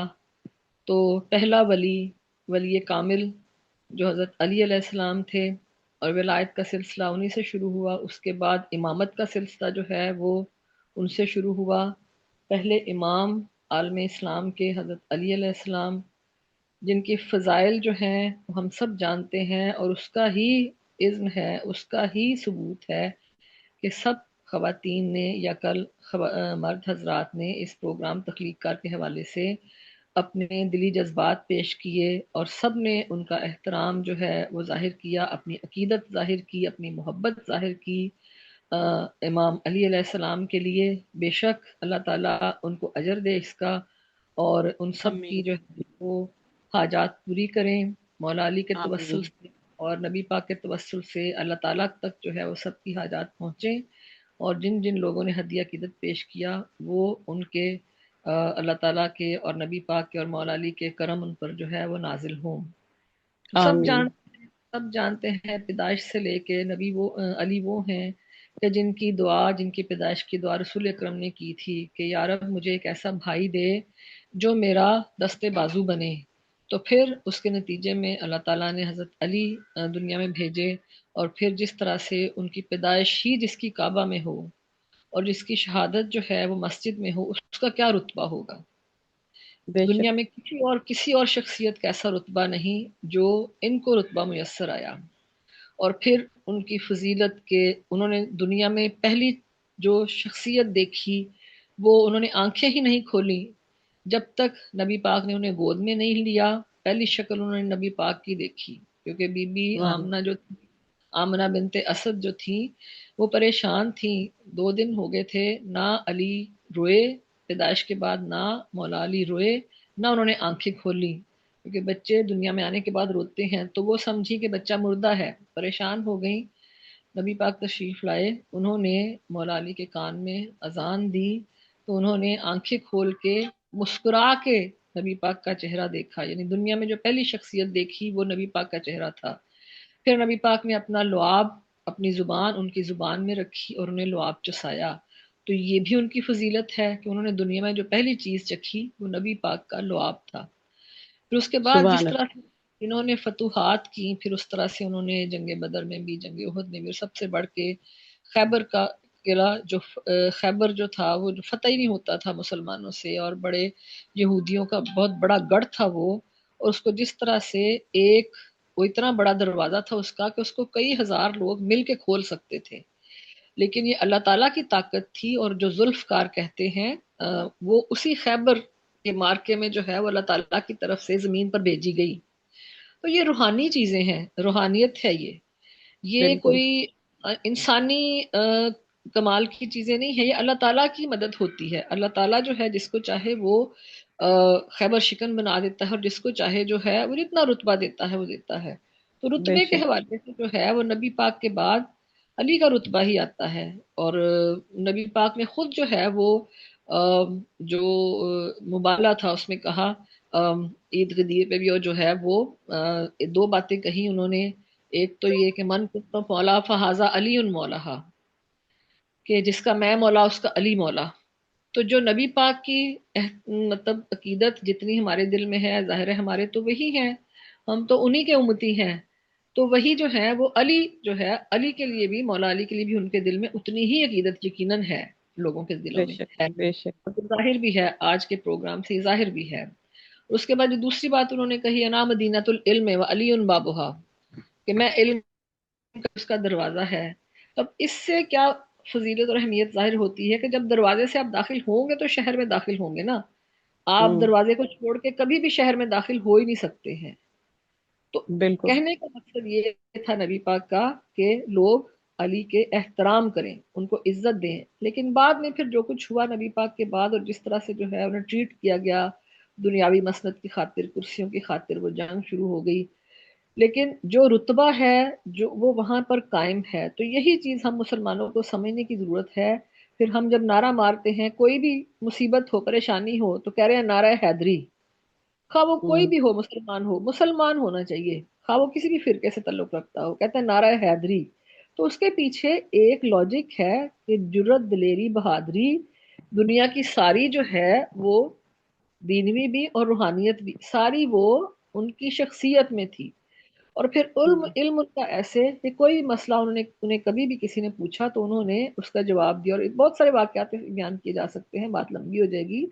تو پہلا ولی کامل جو حضرت علی علیہ السلام تھے، اور ولایت کا سلسلہ انہی سے شروع ہوا۔ اس کے بعد امامت کا سلسلہ جو ہے وہ ان سے شروع ہوا۔ پہلے امام عالم اسلام کے حضرت علی علیہ السلام، جن کی فضائل جو ہیں وہ ہم سب جانتے ہیں، اور اس کا ہی اذن ہے، اس کا ہی ثبوت ہے کہ سب خواتین نے یا کل مرد حضرات نے اس پروگرام تخلیق کار کے حوالے سے اپنے دلی جذبات پیش کیے اور سب نے ان کا احترام جو ہے وہ ظاہر کیا، اپنی عقیدت ظاہر کی، اپنی محبت ظاہر کی امام علی علیہ السلام کے لیے۔ بے شک اللہ تعالیٰ ان کو اجر دے اس کا، اور ان سب کی آمین جو ہے وہ حاجات پوری کریں مولا علی کے توسل آمین سے، اور نبی پاک کے توسل سے اللہ تعالیٰ تک جو ہے وہ سب کی حاجات پہنچیں، اور جن جن لوگوں نے ہدیہ عقیدت پیش کیا وہ ان کے اللہ تعالیٰ کے اور نبی پاک کے اور مولا علی کے کرم ان پر جو ہے وہ نازل ہوں۔ آمین سب جانتے ہیں پیدائش سے لے کے نبی وہ علی وہ ہیں کہ جن کی دعا، جن کی پیدائش کی دعا رسول اکرم نے کی تھی کہ یا رب مجھے ایک ایسا بھائی دے جو میرا دستے بازو بنے، تو پھر اس کے نتیجے میں اللہ تعالیٰ نے حضرت علی دنیا میں بھیجے، اور پھر جس طرح سے ان کی پیدائش ہی جس کی کعبہ میں ہو اور جس کی شہادت جو ہے وہ مسجد میں ہو، اس کا کیا رتبہ ہوگا؟ بے دنیا شک میں کسی اور شخصیت کا ایسا رتبہ نہیں جو ان کو رتبہ میسر آیا، اور پھر ان کی فضیلت کے انہوں نے دنیا میں پہلی جو شخصیت دیکھی وہ انہوں نے آنکھیں ہی نہیں کھولی جب تک نبی پاک نے انہیں گود میں نہیں لیا۔ پہلی شکل انہوں نے نبی پاک کی دیکھی، کیونکہ بی بی سبحان آمنہ جو آمنہ بنت اسد جو تھی وہ پریشان تھیں، 2 دن ہو گئے تھے نہ علی روئے پیدائش کے بعد، نہ مولا علی روئے، نہ انہوں نے آنکھیں کھولی، کیونکہ بچے دنیا میں آنے کے بعد روتے ہیں تو وہ سمجھی کہ بچہ مردہ ہے، پریشان ہو گئیں۔ نبی پاک تشریف لائے، انہوں نے مولا علی کے کان میں اذان دی تو انہوں نے آنکھیں کھول کے مسکرا کے نبی پاک کا چہرہ دیکھا، یعنی دنیا میں جو پہلی شخصیت دیکھی وہ نبی پاک کا چہرہ تھا۔ پھر نبی پاک نے اپنا لعاب اپنی زبان ان کی زبان میں رکھی اور انہیں لعاب چسایا، تو یہ بھی ان کی فضیلت ہے کہ انہوں نے دنیا میں جو پہلی چیز چکھی وہ نبی پاک کا لعاب تھا۔ پھر اس کے بعد جس سبحان طرح سے انہوں نے فتوحات کی، پھر اس طرح سے انہوں نے جنگ بدر میں بھی، جنگ احد میں بھی، اور سب سے بڑھ کے خیبر کا قلعہ جو خیبر جو تھا وہ جو فتح ہی نہیں ہوتا تھا مسلمانوں سے، اور بڑے یہودیوں کا بہت بڑا گڑھ تھا وہ، اور اس کو جس طرح سے وہ اتنا بڑا دروازہ تھا اس کا کہ اس کو کئی ہزار لوگ مل کے کھول سکتے تھے، لیکن یہ اللہ تعالیٰ کی طاقت تھی، اور جو ذوالفقار کہتے ہیں وہ اسی خیبر کے مارکے میں جو ہے وہ اللہ تعالیٰ کی طرف سے زمین پر بھیجی گئی۔ تو یہ روحانی چیزیں ہیں، روحانیت ہے یہ بالکل کوئی انسانی کمال کی چیزیں نہیں ہے، یہ اللہ تعالیٰ کی مدد ہوتی ہے۔ اللہ تعالیٰ جو ہے جس کو چاہے وہ خیبر شکن بنا دیتا ہے، اور جس کو چاہے جو ہے وہ جتنا رتبہ دیتا ہے وہ دیتا ہے۔ تو بے رتبے کے شک حوالے سے جو ہے وہ نبی پاک کے بعد علی کا رتبہ ہی آتا ہے، اور نبی پاک نے خود جو ہے وہ جو مبالغہ تھا اس میں کہا عید غدیر پہ بھی، اور جو ہے وہ 2 باتیں کہی انہوں نے، ایک تو یہ کہ من کنت مولا فہذا علی مولا، کہ جس کا میں مولا اس کا علی مولا۔ تو جو نبی پاک کی مطلب عقیدت جتنی ہمارے دل میں ہے، ظاہر ہے ہمارے تو وہی ہیں، ہم تو انہی کے امتی ہیں، تو وہی جو ہے وہ علی جو ہے، علی کے لیے بھی، مولا علی کے لیے بھی ان کے دل میں اتنی ہی عقیدت یقیناً ہے، لوگوں کے دلوں بے میں شک ہے، بے شک ظاہر بھی ہے، آج کے پروگرام سے ظاہر بھی ہے۔ اس کے بعد جو دوسری بات انہوں نے کہی، انا مدینۃ العلم و علی بابھا، کہ میں علم کا اس کا دروازہ ہے۔ اب اس سے کیا فضیلت اور اہمیت ظاہر ہوتی ہے کہ جب دروازے سے آپ داخل ہوں گے تو شہر میں داخل ہوں گے نا، آپ ہوں دروازے کو چھوڑ کے کبھی بھی شہر میں داخل ہو ہی نہیں سکتے ہیں۔ تو بالکل کہنے کا مقصد یہ تھا نبی پاک کا کہ لوگ علی کے احترام کریں، ان کو عزت دیں، لیکن بعد میں پھر جو کچھ ہوا نبی پاک کے بعد، اور جس طرح سے جو ہے انہیں ٹریٹ کیا گیا دنیاوی مسند کی خاطر، کرسیوں کی خاطر وہ جنگ شروع ہو گئی، لیکن جو رتبہ ہے جو وہ وہاں پر قائم ہے۔ تو یہی چیز ہم مسلمانوں کو سمجھنے کی ضرورت ہے۔ پھر ہم جب نعرہ مارتے ہیں، کوئی بھی مصیبت ہو، پریشانی ہو، تو کہہ رہے ہیں نعرہ حیدری، خواہ وہ کوئی ہوں بھی ہو، مسلمان ہونا چاہیے، خواہ وہ کسی بھی فرقے سے تعلق رکھتا ہو، کہتے ہیں نعرہ حیدری۔ تو اس کے پیچھے ایک لاجک ہے کہ جرت، دلیری، بہادری دنیا کی ساری جو ہے وہ دینوی بھی اور روحانیت بھی ساری وہ ان کی شخصیت میں تھی، اور پھر ہوں علم ان کا ایسے کہ کوئی مسئلہ انہیں کبھی بھی کسی نے پوچھا تو انہوں نے اس کا جواب دیا، اور بہت سارے واقعات بیان کیے جا سکتے ہیں، بات لمبی ہو جائے گی۔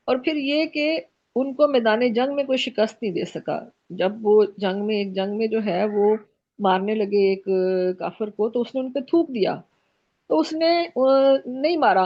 اور پھر یہ کہ ان کو میدان جنگ میں کوئی شکست نہیں دے سکا، جب وہ ایک جنگ میں جو ہے وہ مارنے لگے ایک کافر کو، تو اس نے ان پہ تھوک دیا، تو اس نے نہیں مارا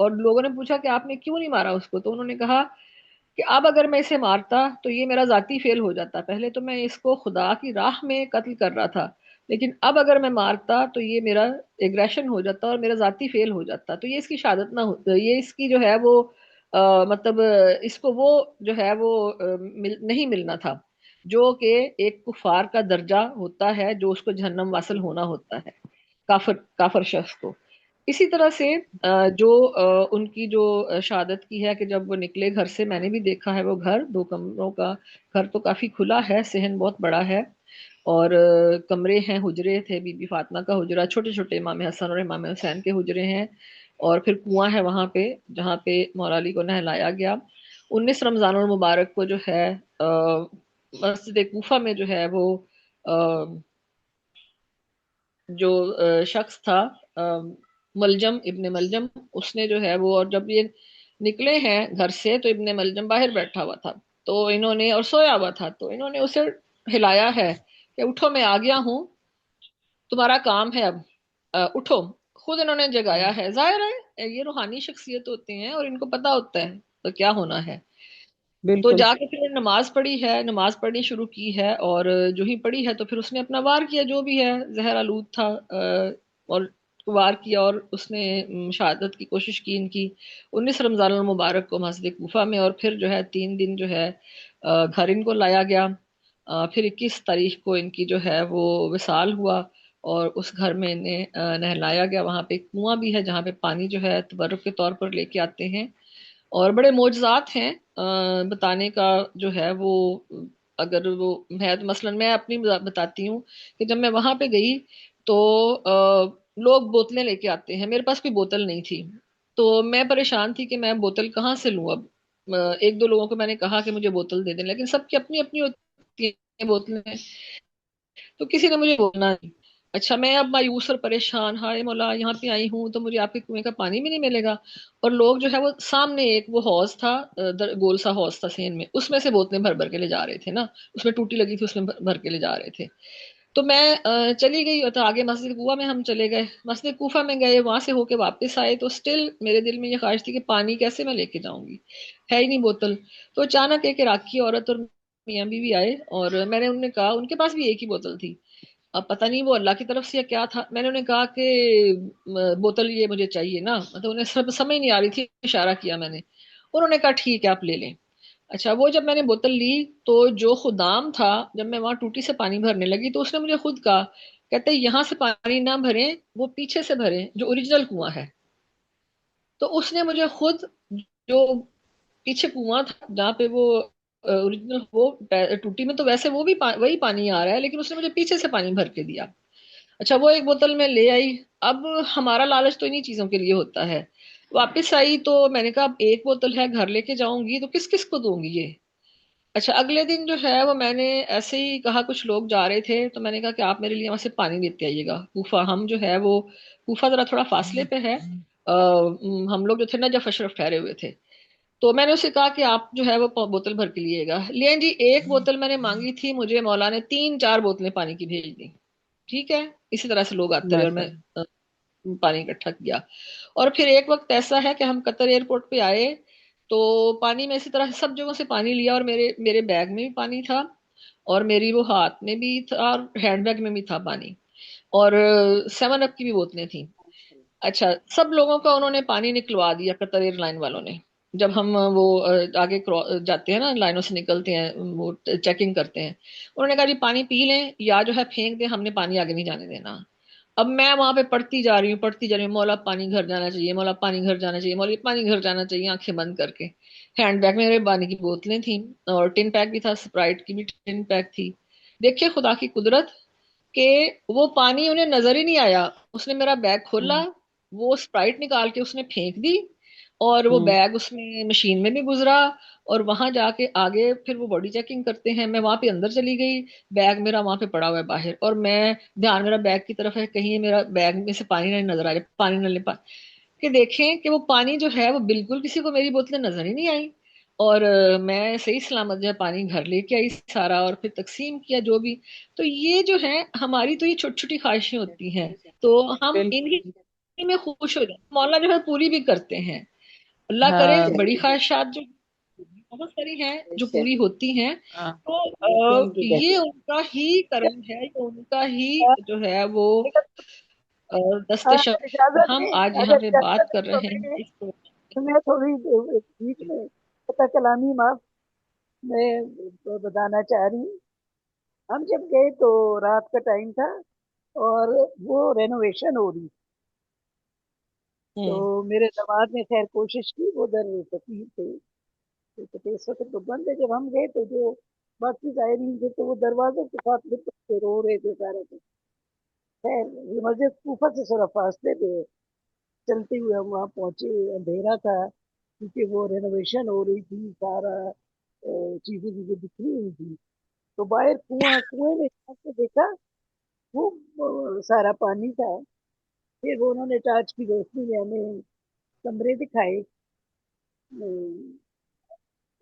اور لوگوں نے پوچھا کہ آپ نے کیوں نہیں مارا اس کو, تو انہوں نے کہا کہ اب اگر میں اسے مارتا تو یہ میرا ذاتی فعل ہو جاتا, پہلے تو میں اس کو خدا کی راہ میں قتل کر رہا تھا, لیکن اب اگر میں مارتا تو یہ میرا ایگریشن ہو جاتا اور میرا ذاتی فعل ہو جاتا, تو یہ اس کی شہادت نہ ہو, یہ اس کی جو ہے وہ مطلب اس کو وہ جو ہے وہ نہیں ملنا تھا جو کہ ایک کفار کا درجہ ہوتا ہے, جو اس کو جہنم واصل ہونا ہوتا ہے, کافر شخص کو. اسی طرح سے جو ان کی جو شہادت کی ہے کہ جب وہ نکلے گھر سے, میں نے بھی دیکھا ہے وہ گھر, 2 کمروں کا گھر تو کافی کھلا ہے, صحن بہت بڑا ہے, اور کمرے ہیں, حجرے تھے, بی بی فاطمہ کا حجرہ, چھوٹے چھوٹے امام حسن اور امام حسین کے حجرے ہیں, اور پھر کنواں ہے وہاں پہ جہاں پہ مولا علی کو نہلایا گیا. 19 رمضان المبارک کو جو ہے مسجد کوفہ میں جو ہے وہ جو شخص تھا ملجم, ابن ملجم, اس نے جو ہے وہ, اور جب یہ نکلے ہیں گھر سے تو ابن ملجم باہر بیٹھا ہوا تھا, تو انہوں نے, اور سویا ہوا تھا, تو انہوں نے اسے ہلایا ہے کہ اٹھو میں آ گیا ہوں, تمہارا کام ہے اب, اٹھو. خود انہوں نے جگایا ہے. ظاہر ہے یہ روحانی شخصیت ہوتے ہیں اور ان کو پتا ہوتا ہے تو کیا ہونا ہے. تو بالکل جا کے پھر نماز پڑھی ہے, نماز پڑھنی شروع کی ہے, اور جو ہی پڑھی ہے تو پھر اس نے اپنا وار کیا, جو بھی ہے زہر آلود تھا, اور وار کیا, اور اس نے شہادت کی کوشش کی ان کی 19 رمضان المبارک کو مسجد کوفہ میں, اور پھر جو ہے 3 دن جو ہے گھر ان کو لایا گیا. پھر 21 تاریخ کو ان کی جو ہے وہ وصال ہوا, اور اس گھر میں انہیں نہلایا گیا. وہاں پہ ایک کنواں بھی ہے جہاں پہ پانی جو ہے تبرک کے طور پر لے کے آتے ہیں, اور بڑے معجزات ہیں بتانے کا جو ہے وہ, اگر وہ ہے تو مثلا میں اپنی بتاتی ہوں کہ جب میں وہاں پہ گئی تو لوگ بوتلیں لے کے آتے ہیں, میرے پاس کوئی بوتل نہیں تھی, تو میں پریشان تھی کہ میں بوتل کہاں سے لوں. اب 1-2 لوگوں کو میں نے کہا کہ مجھے بوتل دے دیں, لیکن سب کی اپنی اپنی ہوتی ہیں بوتلیں, تو کسی نے مجھے بولنا نہیں. اچھا میں اب مایوس اور پریشان, ہائے مولا یہاں پہ آئی ہوں تو مجھے آپ کے کنویں کا پانی بھی نہیں ملے گا. اور لوگ جو ہے وہ سامنے ایک وہ حوض تھا, گول سا حوض تھا سین میں, اس میں سے بوتلیں بھر بھر کے لے جا رہے تھے نا, اس میں ٹوٹی لگی تھی, اس میں بھر کے لے جا رہے تھے. تو میں چلی گئی, تو آگے مسجد کوفہ میں ہم چلے گئے, مسجد کوفہ میں گئے, وہاں سے ہو کے واپس آئے, تو سٹل میرے دل میں یہ خواہش تھی کہ پانی کیسے میں لے کے جاؤں گی, ہے ہی نہیں بوتل. تو اچانک ایک عراقی عورت اور میاں بیوی آئے, اور میں نے انہوں نے کہا, ان کے پاس بھی ایک ہی بوتل تھی, اب پتہ نہیں وہ اللہ کی طرف سے یا کیا تھا, میں نے انہیں کہا کہ بوتل یہ مجھے چاہیے نا, تو انہیں سب سمجھ نہیں آ رہی تھی, اشارہ کیا میں نے, انہوں نے کہا ٹھیک ہے آپ لے لیں. اچھا وہ جب میں نے بوتل لی تو جو خدام تھا, جب میں وہاں ٹوٹی سے پانی بھرنے لگی تو اس نے مجھے خود کہا, کہتے یہاں سے پانی نہ بھریں, وہ پیچھے سے بھریں جو اوریجنل کنواں ہے. تو اس نے مجھے خود جو پیچھے کنواں تھا جہاں پہ وہ اوریجنل وہ ٹوٹی میں, تو ویسے وہ بھی وہی پانی آ رہا ہے, لیکن اس نے مجھے پیچھے سے پانی بھر کے دیا. اچھا وہ ایک بوتل میں لے آئی. اب ہمارا لالچ تو انہی چیزوں کے لیے ہوتا ہے. واپس آئی تو میں نے کہا اب ایک بوتل ہے, گھر لے کے جاؤں گی تو کس کس کو دوں گی یہ. اچھا اگلے دن جو ہے وہ میں نے ایسے ہی کہا, کچھ لوگ جا رہے تھے تو میں نے کہا کہ آپ میرے لیے وہاں سے پانی لیتے آئیے گا. کوفہ ہم جو ہے وہ, کوفہ ذرا تھوڑا فاصلے پہ ہے, ہم لوگ جو تھے نجف اشرف ٹھہرے ہوئے تھے, تو میں نے اسے کہا کہ آپ جو ہے وہ بوتل بھر کے لیے گا. لیں جی, ایک بوتل میں نے مانگی تھی, مجھے مولا نے 3-4 بوتلیں پانی کی بھیج دی. ٹھیک ہے, اسی طرح سے لوگ آتے رہے اور ماشاء میں اللہ. پانی اکٹھا کیا. اور پھر ایک وقت ایسا ہے کہ ہم قطر ایئرپورٹ پہ آئے تو پانی میں اسی طرح سب جگہوں سے پانی لیا, اور میرے بیگ میں بھی پانی تھا, اور میری وہ ہاتھ میں بھی تھا, اور ہینڈ بیگ میں بھی تھا پانی, اور 7 اپ کی بھی بوتلیں تھیں. اچھا سب لوگوں کا انہوں نے پانی نکلوا دیا قطر ایئر لائن والوں نے. جب ہم وہ آگے جاتے ہیں نا, لائنوں سے نکلتے ہیں, وہ چیکنگ کرتے ہیں, انہوں نے کہا جی پانی پی لیں یا جو ہے پھینک دیں, ہم نے پانی آگے نہیں جانے دینا. اب میں وہاں پہ پڑھتی جا رہی ہوں, مولا پانی گھر جانا چاہیے, مولا پانی گھر جانا چاہیے, مولا پانی گھر جانا چاہیے, آنکھیں بند کر کے. ہینڈ بیگ میں میرے پانی کی بوتلیں تھیں, اور ٹن پیک بھی تھا, اسپرائٹ کی بھی ٹن پیک تھی. دیکھیے خدا کی قدرت کہ وہ پانی انہیں نظر ہی نہیں آیا. اس نے میرا بیگ کھولا, وہ اسپرائٹ نکال کے اس نے پھینک دی, اور وہ بیگ اس میں مشین میں بھی گزرا, اور وہاں جا کے آگے پھر وہ باڈی چیکنگ کرتے ہیں. میں وہاں پہ اندر چلی گئی, بیگ میرا وہاں پہ پڑا ہوا ہے باہر, اور میں دھیان میرا بیگ کی طرف ہے, کہیں میرا بیگ میں سے پانی نہ نظر آ جائے, پانی نہ لے کہ دیکھیں کہ وہ پانی جو ہے وہ بالکل کسی کو میری بوتلیں نظر ہی نہیں آئی. اور میں صحیح سلامت جو ہے پانی گھر لے کے آئی سارا، اور پھر تقسیم کیا جو بھی. تو یہ جو ہے ہماری تو یہ چھوٹی چھوٹی خواہشیں ہوتی ہیں، تو ہم بالکل. انہی میں خوش ہو جائیں. مولا جو ہے پوری بھی کرتے ہیں. اللہ کرے ہاں بڑی خواہشات جو بہت ساری ہیں جو پوری ہوتی ہیں، ہاں تو یہ ان کا ہی کرم ہے، یہ ان کا ہی جو ہے وہ دست اجازت ہم دیں، آج یہاں اگر پہ اجازت بات دیں کر تو رہے ہیں اس کو. میں تھوڑی بیچ میں پتہ کلامی معاف میں بتانا چاہ رہی ہوں. ہم جب گئے تو رات کا ٹائم تھا اور وہ رینوویشن ہو رہی، تو میرے دماغ نے خیر کوشش کی، وہ در فقیر تھے اس وقت تو بند ہے. جب ہم گئے تو جو باقی زائرین تھے تو وہ دروازے کے ساتھ لپٹ کے رو رہے تھے سارے تھے. خیر یہ مسجد کوفہ سے تھوڑا فاصلے پہ، چلتے ہوئے ہم وہاں پہنچے. اندھیرا تھا کیونکہ وہ رینوویشن ہو رہی تھی، سارا چیزیں بکھری ہوئی تھی. تو باہر کنویں میں جا کے دیکھا وہ سارا پانی تھا. پھر وہ انہوں نے ٹارچ کی روشنی میں ہمیں کمرے دکھائے.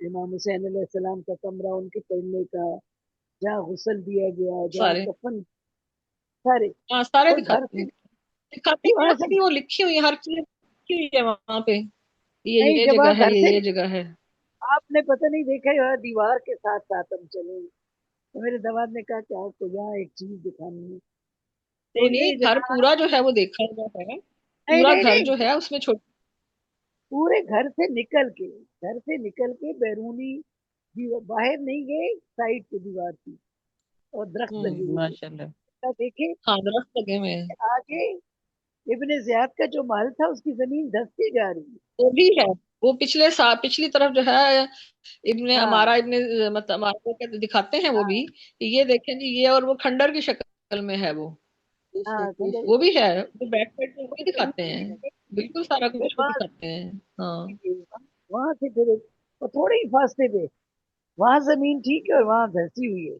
امام حسین علیہ السلام کا کمرہ، ان کے پڑھنے کا، جہاں غسل دیا گیا، جہاں سارے کفن، سارے. سارے اور گھر سے دکھاتے ہیں وہاں نا سے کہ وہ لکھی ہوئی ہے، ہر چیز لکھی ہوئی ہے وہاں پہ، نہیں، یہ جب جگہ وہاں ہے، گھر سے یہ جگہ ہے. آپ نے پتہ نہیں دیکھا ہے دیوار کے ساتھ ساتھ ہم چلے. تو میرے دماغ نے کہا کہ آپ کو یہاں ایک چیز دکھانی ہے. تو نہیں یہ نہیں، گھر جہاں پورا جو ہے وہ دیکھا ہوا ہے، نہیں پورا نہیں گھر نہیں جو ہے اس میں پورے گھر سے نکل کے بیرونی باہر نہیں گئے، سائڈ پہ دیوار تھی اور درخت لگے ہوئے ماشاء اللہ. تھے. دیکھے ہاں درخت لگے ہوئے ہیں. آگے ابن زیاد کا جو محل تھا اس کی زمین دھستی جا رہی ہے. وہ بھی ہے، وہ پچھلے سال پچھلی طرف جو ہے ابن ہاں ہمارا ابن مطلب ہمارا کو دکھاتے ہیں وہ ہاں بھی کہ یہ دیکھیں جی، یہ اور وہ کھنڈر کی شکل میں ہے ہاں وہ بھی ہے، وہ بیک سائڈ میں وہی دکھاتے ہیں، بالکل سارا پھر کچھ وہ دکھاتے ہیں. ہاں وہاں سے پھر تھوڑے ہی فاصلے پہ وہاں زمین ٹھیک ہے اور وہاں دھسی ہوئی ہے.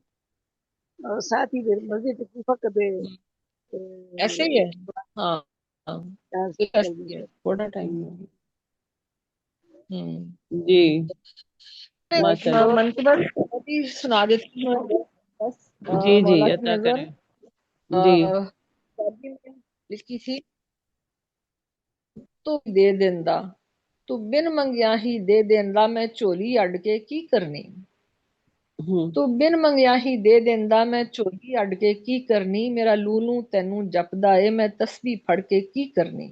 اور ساتھ ہی پھر مسجد کوفہ کا بھی ایسے ہی ہے. ہاں ہاں یہاں سے ایسے نکل ہی ہے. گیا. تھوڑا ٹائم ہو ہوں. جی. ماشاء اللہ. منقبت بہت ہی سنا دیتی ہوں بس. جی جی مولا کی عطا نظر کریں. جی شادی میں لکھی تھی، تو دے دیندا تو بن منگیا ہی دے دیندا میں چولی اڈ کے کی کرنی. ہوں تو بن منگیا ہی دے دیندا میں چولی اڈ کے کی کرنی. میرا لولو تینوں جپدا اے میں تسبیح پھڑ کے کی کرنی.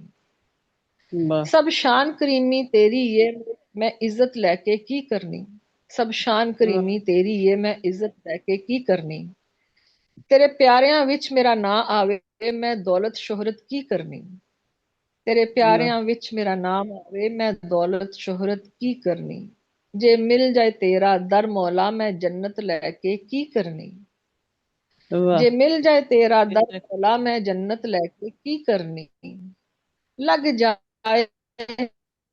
واہ. سب شان کریمی تیری یہ میں عزت لے کے کی کرنی. سب شان کریمی تیری یہ میں عزت لے کے کی کرنی. تیرے پیاریاں وچ میرا نام آوے میں دولت شہرت کی کرنی. تیرے واہ پیاریاں وچ میرا نام آوے میں دولت شہرت کی کرنی. جے مل جائے تیرا در مولا میں جنت لے کے کی کرنی. واہ. جے مل جائے تیرا در مولا میں جنت لے کے کی کرنی. لگ جائے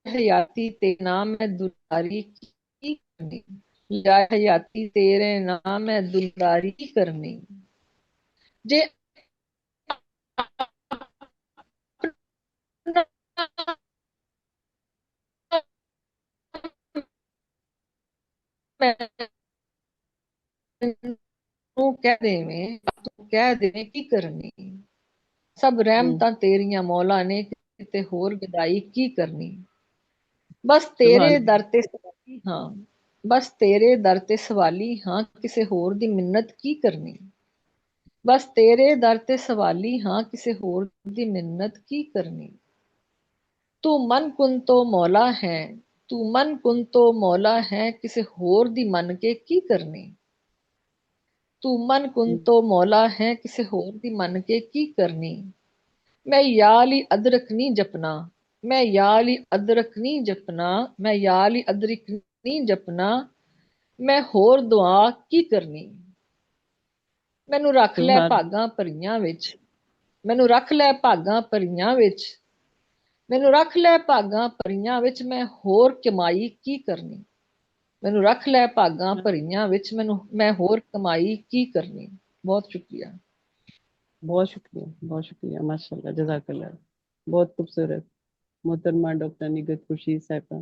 حیاتی تیرے نام میں دلداری کی کرنی. جائے حیاتی تیرے نام میں دلداری کی کرنی. جے کہہ دیویں کہہ دیویں کی کرنی. سب رحمتاں تیریاں مولا نے کتے ہور گدائی کی کرنی. بس تیرے سبحان در تے سوالی ہاں، بس تیرے در تے سوالی ہاں کسے ہور دی منت کی کرنی. بس تیرے در تے سوالی ہاں کسے ہور دی منت کی کرنی. تو من کن تو مولا ہے، تو من کن تو مولا ہے کسے ہور دی من کے کی کرنی. تو من کن تو مولا ہے کسے ہور دی من کے کی کرنی. میں یالی ادرک نہیں جپنا، میں یالی ادرک نہیں جپنا، میں یالی ادرک نہیں جپنا، میں ہور دعا کی کرنی. مینوں رکھ لے سبحان. بھاگاں پریاں وچ، مینوں رکھ لے بھاگاں پریاں وچ، مینوں رکھ لے بھاگاں پریاں وچ میں ہور کمائی کی کرنی. مینوں رکھ لے بھاگاں پریاں وچ میں ہور کمائی کی کرنی. بہت شکریہ. بہت شکریہ بہت شکریہ. ماشاء اللہ جزاک اللہ. بہت خوبصورت. محترمہ ڈاکٹر نگہت خورشید صاحبہ.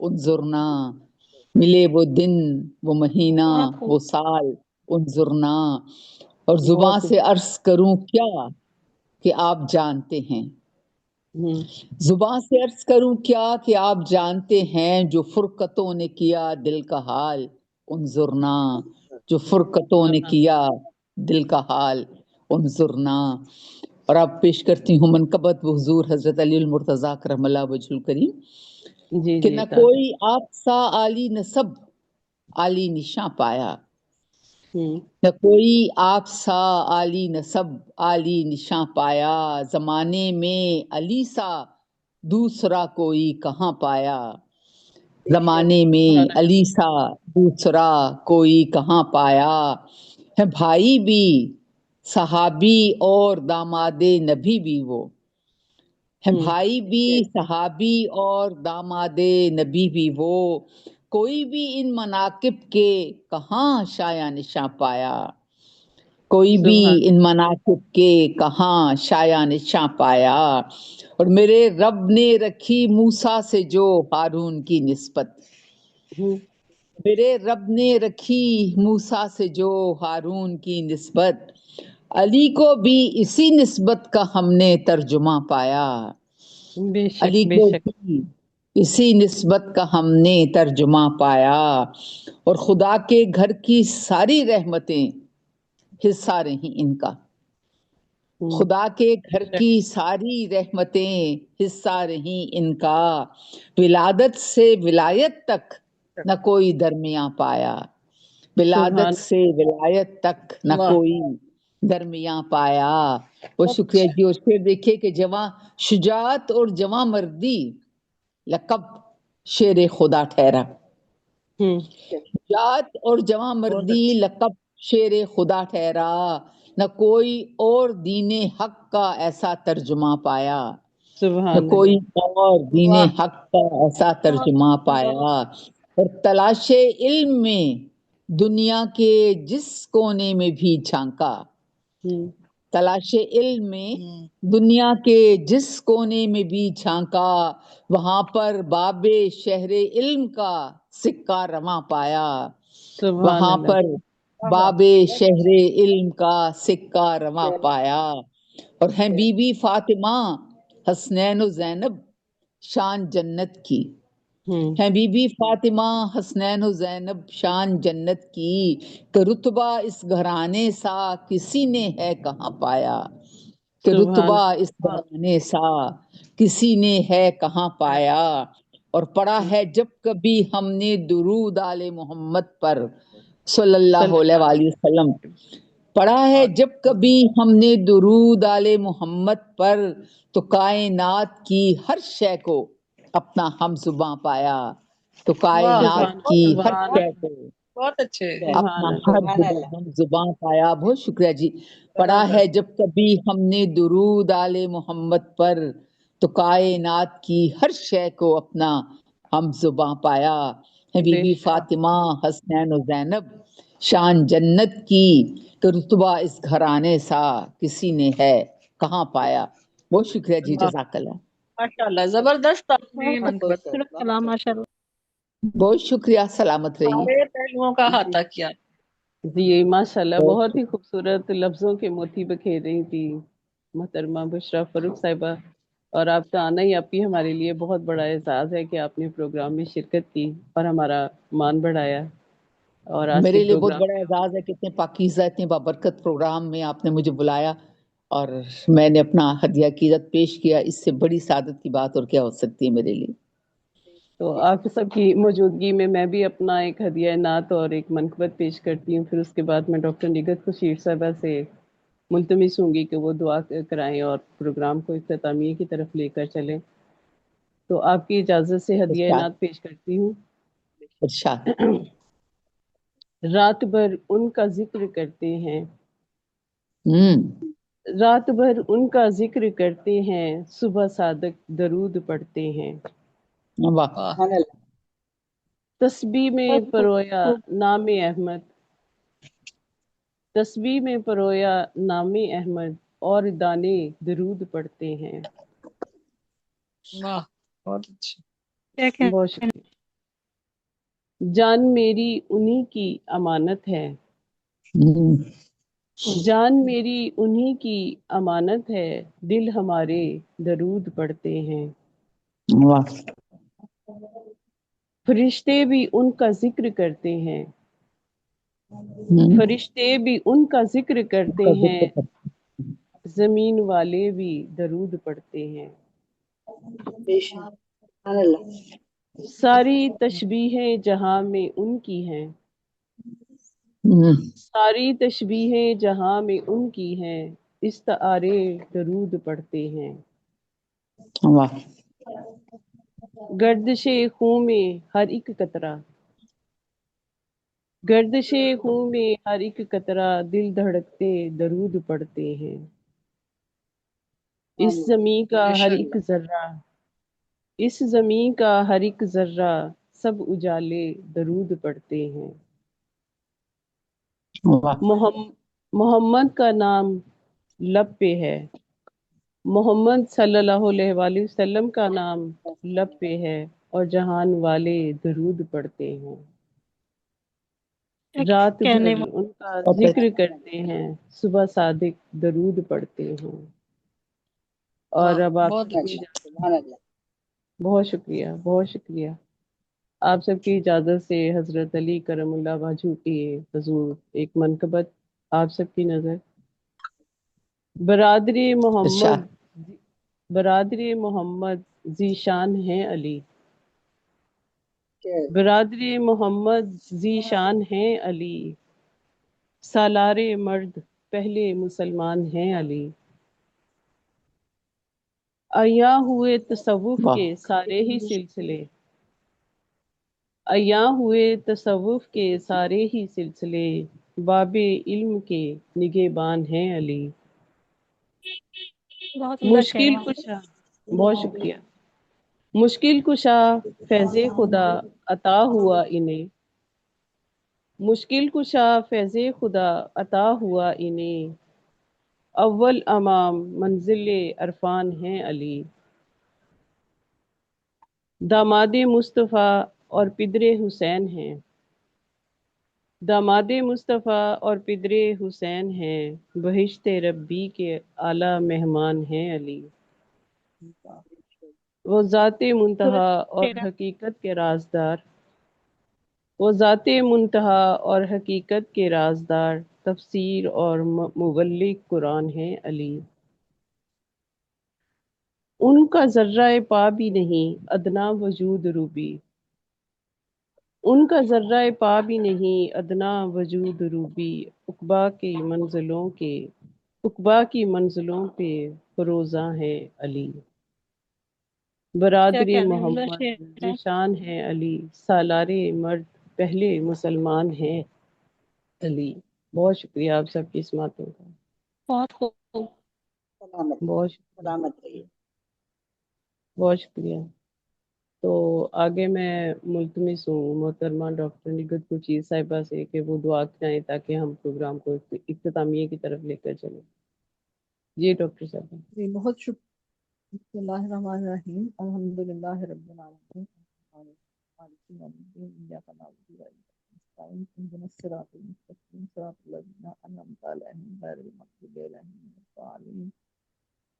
انظرنا، ملے وہ دن وہ مہینہ وہ سال انظرنا، اور زباں بہت سے عرض کروں کیا کہ آپ جانتے ہیں، زباں سے عرض کروں کیا کہ آپ جانتے ہیں، جو فرقتوں نے کیا دل کا حال انظرنا، جو فرقتوں نے کیا دل کا حال انظرنا۔ اور اب پیش کرتی ہوں منقبت حضور حضرت علی المرتضیٰ کرم اللہ وجہ الکریم جی کہ جی نہ کوئی آپ سا عالی نسب عالی نشاں پایا، نہ کوئی آپ سا عالی نسب عالی نشاں پایا، زمانے میں علی سا دوسرا کوئی کہاں پایا، زمانے میں علی سا دوسرا کوئی کہاں پایا، ہے بھائی بھی صحابی اور داماد نبی بھی وہ، ہے بھائی بھی صحابی اور داماد نبی بھی وہ، کوئی بھی ان مناقب کے کہاں شایع نشاں پایا، کوئی بھی ان مناقب کے کہاں شایع نشاں پایا، اور میرے رب نے رکھی موسیٰ سے جو ہارون کی نسبت، میرے رب نے رکھی موسیٰ سے جو ہارون کی نسبت، علی کو بھی اسی نسبت کا ہم نے ترجمہ پایا، بے علی شک بے کو شک۔ بھی اسی نسبت کا ہم نے ترجمہ پایا، اور خدا کے گھر کی ساری رحمتیں حصہ رہیں ان کا، خدا کے گھر کی ساری رحمتیں حصہ رہیں ان کا، ولادت سے ولایت تک نہ کوئی درمیاں پایا، ولادت سے ولایت تک نہ کوئی درمیاں پایا۔ بہت شکریہ جی۔ اور پھر دیکھیے کہ جواں شجاعت اور جواں مردی لقب شیر خدا ٹھہرا، شجاعت اور جواں مردی لقب شیر خدا ٹھہرا، نہ کوئی اور دین حق کا ایسا ترجمہ پایا، نہ کوئی اور دین حق کا ایسا ترجمہ پایا، اور تلاش علم میں دنیا کے جس کونے میں بھی جھانکا، تلاش علم میں دنیا کے جس کونے میں بھی جھانکا، وہاں پر باب شہر علم کا سکہ رواں پایا، وہاں پر باب شہر علم کا سکہ رواں پایا، اور ہیں بی بی فاطمہ حسنین و زینب شان جنت کی، ہیں بی بی فاطمہ حسنین و زینب شان جنت کی، کہ رتبہ اس گھرانے سا کسی نے ہے کہاں پایا، کہ رتبہ اس گھرانے سا کسی نے ہے کہاں پایا، اور پڑھا ہے جب کبھی ہم نے درود آل محمد پر صلی اللہ علیہ وآلہ وسلم، پڑھا ہے جب کبھی ہم نے درود آل محمد پر، تو کائنات کی ہر شے کو اپنا ہم زباں پایا، تو کائنات کی ہر شے کو بہت اچھے اپنا ہر ہم زباں پایا۔ بہت شکریہ جی۔ پڑھا ہے جب کبھی ہم نے درود آل محمد پر، تو کائنات کی ہر شے کو اپنا ہم زباں پایا، ہے بی بی فاطمہ حسنین و زینب شان جنت کی، کہ رتبہ اس گھرانے سا کسی نے ہے کہاں پایا۔ بہت شکریہ جی، جزاک اللہ۔ ماشاء اللہ، زبردست آپ نے منقبت ہے، سلام ماشاء اللہ۔ بہت شکریہ، سلامت رہیے۔ سارے پہلوؤں کا احاطہ کیا۔ جی ماشاءاللہ، بہت ہی خوبصورت لفظوں کے موتی بکھیر رہی تھی محترمہ بشریٰ فاروق صاحبہ، اور آپ کا آنا ہی آپ کی ہمارے لیے بہت بڑا اعزاز ہے کہ آپ نے پروگرام میں شرکت کی اور ہمارا مان بڑھایا، اور آج کے میرے لیے بہت پروگرام بڑا اعزاز ہے کہ اتنے پاکیزہ اتنے بابرکت پروگرام میں آپ نے مجھے بلایا اور میں نے اپنا ہدیہ عقیدت پیش کیا، اس سے بڑی سعادت کی بات اور کیا ہو سکتی ہے میرے لیے۔ تو آپ سب کی موجودگی میں میں بھی اپنا ایک ہدیہ نعت اور ایک منقبت پیش کرتی ہوں، پھر اس کے بعد میں ڈاکٹر نگہت خورشید صاحبہ سے ملتمس ہوں گی کہ وہ دعا کرائیں اور پروگرام کو اختتامیہ کی طرف لے کر چلیں۔ تو آپ کی اجازت سے ہدیہ ارشاد نعت پیش کرتی ہوں۔ ارشاد۔ رات بھر ان کا ذکر کرتے ہیں، ہوں رات بھر ان کا ذکر کرتے ہیں، صبح صادق درود پڑھتے ہیں، واہ، تسبیح میں پرویا نام احمد، تسبیح میں پرویا نام احمد، اور دانے درود پڑھتے ہیں۔ واہ، بہت اچھے۔ کیا کہنا بہت شکریہ۔ جان میری انہی کی امانت ہے، ہم، جان میری انہی کی امانت ہے، دل ہمارے درود پڑھتے ہیں، واہ، فرشتے بھی ان کا ذکر کرتے ہیں، ہم، فرشتے بھی ان کا ذکر اس کرتے کا ہیں، ذکر کر- زمین والے بھی درود پڑھتے ہیں، بے شک سبحان اللہ ساری تشبیہیں جہاں میں ان کی ہیں، ہم، ساری تشبیہیں جہاں میں ان کی ہیں، استعارے درود پڑھتے ہیں، واہ، گردش خوں میں ہر ایک قطرہ، گردش خوں میں ہر ایک قطرہ، دل دھڑکتے درود پڑھتے ہیں، اس زمیں کا بے ہر شک ایک ذرہ، اس زمیں کا ہر ایک ذرہ، سب اجالے درود پڑھتے ہیں، واہ، محمد کا نام لب پہ ہے، محمد صلی اللہ علیہ وآلہ وسلم کا نام لب پہ ہے، اور جہان والے درود پڑھتے ہیں، ایک رات کہنے بھر ان کا واہ، ذکر کرتے ہیں، صبح صادق درود پڑھتے ہیں۔ اور واہ، اب آپ بہت سب کی اچھا سبحان اللہ بہت شکریہ، بہت شکریہ۔ آپ سب کی اجازت سے حضرت علی کرم اللہ وجہہ کی حضور ایک منقبت آپ سب کی نظر، برادری ارشاد، محمد، برادری محمد ذیشان ہیں علی، کہ برادری محمد ذیشان ہیں علی، سالار مرد پہلے مسلمان ہیں علی، عیاں ہوئے تصوف واہ، کے سارے ہی سلسلے، عیاں ہوئے تصوف کے سارے ہی سلسلے، باب علم کے نگہبان ہیں علی، بہت عمدہ شعر مشکل ہے۔ کشا، بہت شکریہ، مشکل کشا فیض خدا عطا ہوا انہیں، مشکل کشا فیض خدا عطا ہوا انہیں، اول امام منزل عرفان ہیں علی، داماد مصطفیٰ اور پدر حسین ہیں، داماد مصطفیٰ اور پدر حسین ہیں، بہشت ربی کے اعلیٰ مہمان ہیں علی، وہ ذات خوبصورت منتہا اور شعر ہے۔ حقیقت کے رازدار، وہ ذات منتہا اور حقیقت کے رازدار، تفسیر اور مبلغ قرآن ہیں علی، ان کا ذرہ پا بھی نہیں ادنا وجود روبی، ان کا ذرہ پا بھی نہیں ادنا وجود روبی، عقبا کی منزلوں کے، عقبا کی منزلوں پہ فروزاں ہے علی، کیا برادری کہنے ہیں، عمدہ محمد شعر ہے۔ ذیشان ہے علی، سالار مرد پہلے مسلمان ہیں علی۔ بہت شکریہ آپ سب کی اس باتوں کا، بہت خوب۔ سلامت بہت شکریہ، سلامت رہیے بہت شکریہ۔ تو آگے میں ملتمس ہوں محترمہ ڈاکٹر نگہت کچیر صاحبہ سے کہ وہ دعا کرائیں تاکہ ہم پروگرام کو اختتامیہ کی طرف لے کر چلیں۔ جی ڈاکٹر صاحبہ۔ جی بہت شکریہ۔ بسم اللہ الرحمن الرحیم، الحمد للہ رب العالمین، مالک یوم الدین، ایاک نعبد و ایاک نستعین، اہدنا الصراط المستقیم، صراط الذین انعمت علیہم غیر المغضوب علیہم ولا الضالین،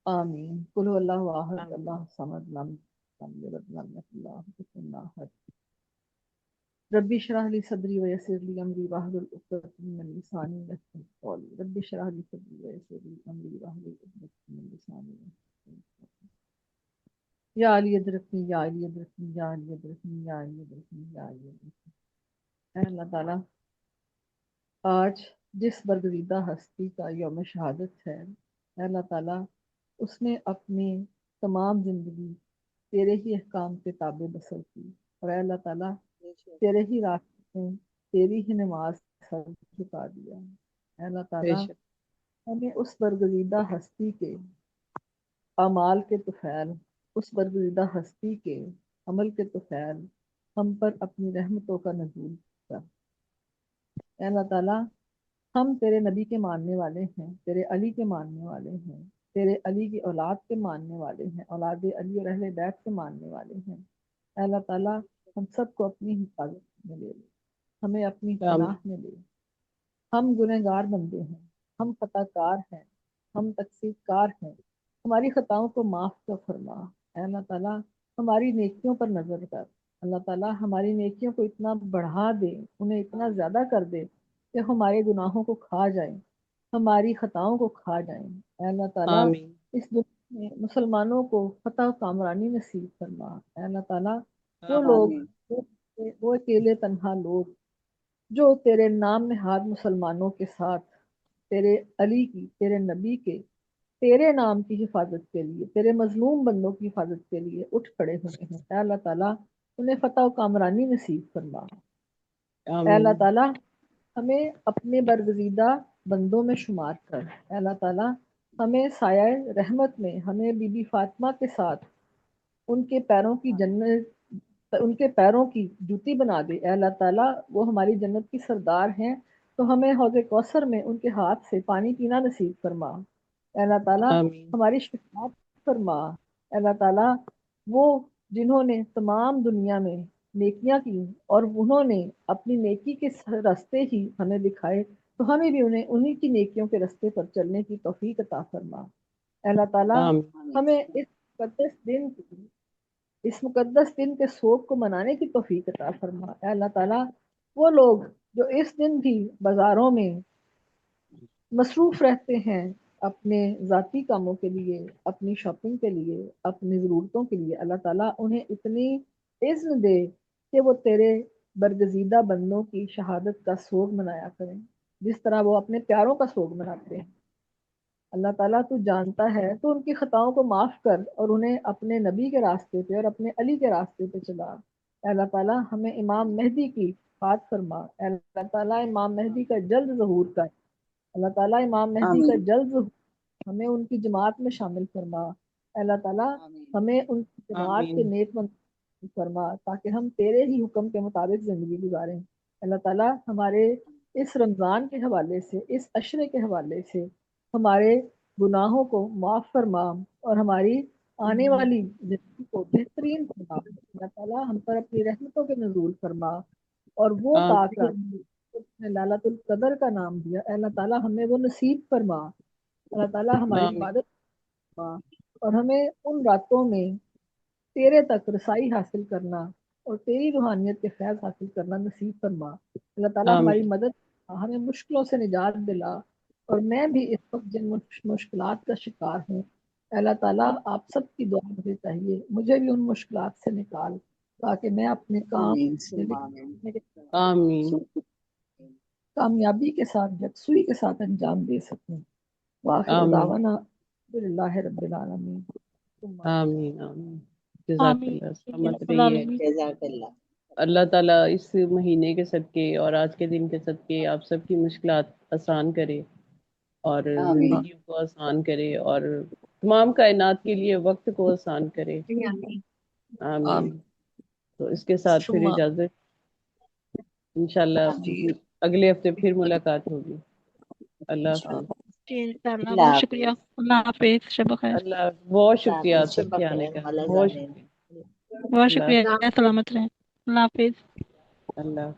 آمین۔ قل هو اللہ احد اللہ الصمد لم یلد ولم یکن له کفوا احد۔ ربی اشرح لی صدری ویسر لی امری واحلل عقدۃ من لسانی یفقهوا قولی، ربی اشرح لی صدری ویسر لی امری واحلل عقدۃ من لسانی یفقهوا قولی۔ یا علی ادرکنی، یا علی ادرکنی، یا علی ادرکنی، یا علی ادرکنی، یا علی ادرکنی۔ اے اللہ تعالیٰ، آج جس برگزیدہ ہستی کا یوم شہادت ہے، اے اللہ تعالیٰ اس نے اپنی تمام زندگی تیرے ہی احکام کے تابع بسر کی، اور اے اللہ تعالیٰ تیرے ہی راستے میں تیری ہی نماز سر جھکا دیا۔ اے اللہ بے تعالیٰ شک، ہمیں اس برگزیدہ ہستی کے اعمال کے طفیل، اس برگزیدہ ہستی کے عمل کے طفیل ہم پر اپنی رحمتوں کا نزول کر۔ اے اللہ تعالیٰ ہم تیرے نبی کے ماننے والے ہیں، تیرے علی کے ماننے والے ہیں، تیرے علی کی اولاد کے ماننے والے ہیں، اولاد علی اور اہل بیت کے ماننے والے ہیں۔ اے اللہ تعالیٰ ہم سب کو اپنی حفاظت میں لے لے، ہمیں اپنی آمین پناہ میں لے۔ ہم گنہگار بندے ہیں، ہم خطا کار ہیں، ہم تقصیر کار ہیں، ہماری خطاؤں کو معاف کر فرما۔ اے اللہ تعالیٰ ہماری نیکیوں پر نظر کر، اللہ تعالیٰ ہماری نیکیوں کو اتنا بڑھا دے، انہیں اتنا زیادہ کر دے کہ ہمارے گناہوں کو کھا جائیں، ہماری خطاؤں کو کھا جائیں۔ اے اللہ تعالیٰ آمین اس دنیا میں مسلمانوں کو فتح و کامرانی نصیب فرما۔ اے اللہ تعالیٰ وہ لوگ، وہ اکیلے تنہا لوگ جو تیرے نام نہاد مسلمانوں کے ساتھ تیرے علی کی، تیرے نبی کے، تیرے نام کی حفاظت کے لیے، تیرے مظلوم بندوں کی حفاظت کے لیے اٹھ کھڑے ہوئے ہیں، اے اللہ تعالیٰ انہیں فتح و کامرانی نصیب فرما۔ اے اللہ آمین تعالیٰ ہمیں اپنے برگزیدہ بندوں میں شمار کر۔ اے اللہ تعالیٰ ہمیں سایہ رحمت میں، ہمیں بی بی فاطمہ کے ساتھ ان کے پیروں کی جنت، ان کے پیروں کی جوتی بنا دے۔ اے اللہ تعالیٰ وہ ہماری جنت کی سردار ہیں، تو ہمیں حوض کوثر میں ان کے ہاتھ سے پانی پینا نصیب فرما۔ اے اللہ تعالیٰ آمین ہماری شفاعت فرما۔ اے اللہ تعالیٰ وہ جنہوں نے تمام دنیا میں نیکیاں کی اور انہوں نے اپنی نیکی کے راستے ہی ہمیں دکھائے، تو ہمیں بھی انہیں کی نیکیوں کے راستے پر چلنے کی توفیق عطا فرما۔ اے اللہ تعالیٰ آمین ہمیں اس مقدس دن کے سوگ کو منانے کی توفیق عطا فرما۔ اے اللہ تعالیٰ وہ لوگ جو اس دن بھی بازاروں میں مصروف رہتے ہیں اپنے ذاتی کاموں کے لیے، اپنی شاپنگ کے لیے، اپنی ضرورتوں کے لیے، اللہ تعالیٰ انہیں اتنی اذن دے کہ وہ تیرے برگزیدہ بندوں کی شہادت کا سوگ منایا کریں جس طرح وہ اپنے پیاروں کا سوگ مناتے ہیں۔ اللہ تعالیٰ تو جانتا ہے، تو ان کی خطاؤں کو معاف کر اور انہیں اپنے نبی کے راستے پہ اور اپنے علی کے راستے پہ چلا۔ اے اللہ تعالیٰ ہمیں امام مہدی کی بات فرما۔ اے اللہ تعالیٰ امام مہدی کا جلد ظہور کر۔ اللہ تعالیٰ امام مہدی کا جلد ظہور، ہمیں ان کی جماعت میں شامل فرما۔ اے اللہ تعالیٰ ہمیں ان کی جماعت کے نیک بند فرما تاکہ ہم تیرے ہی حکم کے مطابق زندگی گزاریں۔ اللہ تعالیٰ ہمارے اس رمضان کے حوالے سے، اس عشرے کے حوالے سے ہمارے گناہوں کو معاف فرما اور ہماری آنے والی زندگی کو بہترین فرما۔ اللہ تعالیٰ ہم پر اپنی رحمتوں کے نزول فرما اور وہ پاک رات نے لالۃ القدر کا نام دیا، اے اللہ تعالیٰ ہمیں وہ نصیب فرما۔ اللہ تعالیٰ ہماری آمین عبادت فرما اور ہمیں ان راتوں میں تیرے تک رسائی حاصل کرنا اور تیری روحانیت کے فیض حاصل کرنا نصیب فرما۔ اللہ تعالیٰ ہماری آمین مدد فرما، ہمیں مشکلوں سے نجات دلا، اور میں بھی اس وقت جن مشکلات کا شکار ہوں، اللہ تعالیٰ آپ سب کی دعا مجھے چاہیے، مجھے بھی ان مشکلات سے نکال تاکہ میں اپنے کام آمین کامیابی کے ساتھ، یکسوئی کے ساتھ انجام دے سکوں۔ وآخر آمین دعوانا الحمدللہ رب العالمین۔ آمین آمین جزاک آمین اللہ، یا سلامت رب رہیے۔ العالمین۔ جزاک اللہ۔ اللہ تعالیٰ اس مہینے کے صدقے اور آج کے دن کے صدقے آپ سب کی مشکلات آسان کرے اور آمین زندگیوں کو آسان کرے اور تمام کائنات کے لیے وقت کو آسان کرے۔ آمین۔ تو اس کے ساتھ پھر شما اجازت، انشاءاللہ جی اگلے ہفتے پھر ملاقات ہوگی۔ اللہ حافظ۔ جی انشاءاللہ، اللہ بہت حافظ۔ شکریہ، اللہ حافظ، شب بخیر۔ اللہ بہت اللہ شکریہ آپ حافظ، سب شب کے آنے بخیر، کا، مولا بہت زادین۔ شکریہ۔ بہت اللہ شکریہ، سلامت رہیں، اللہ حافظ۔ اللہ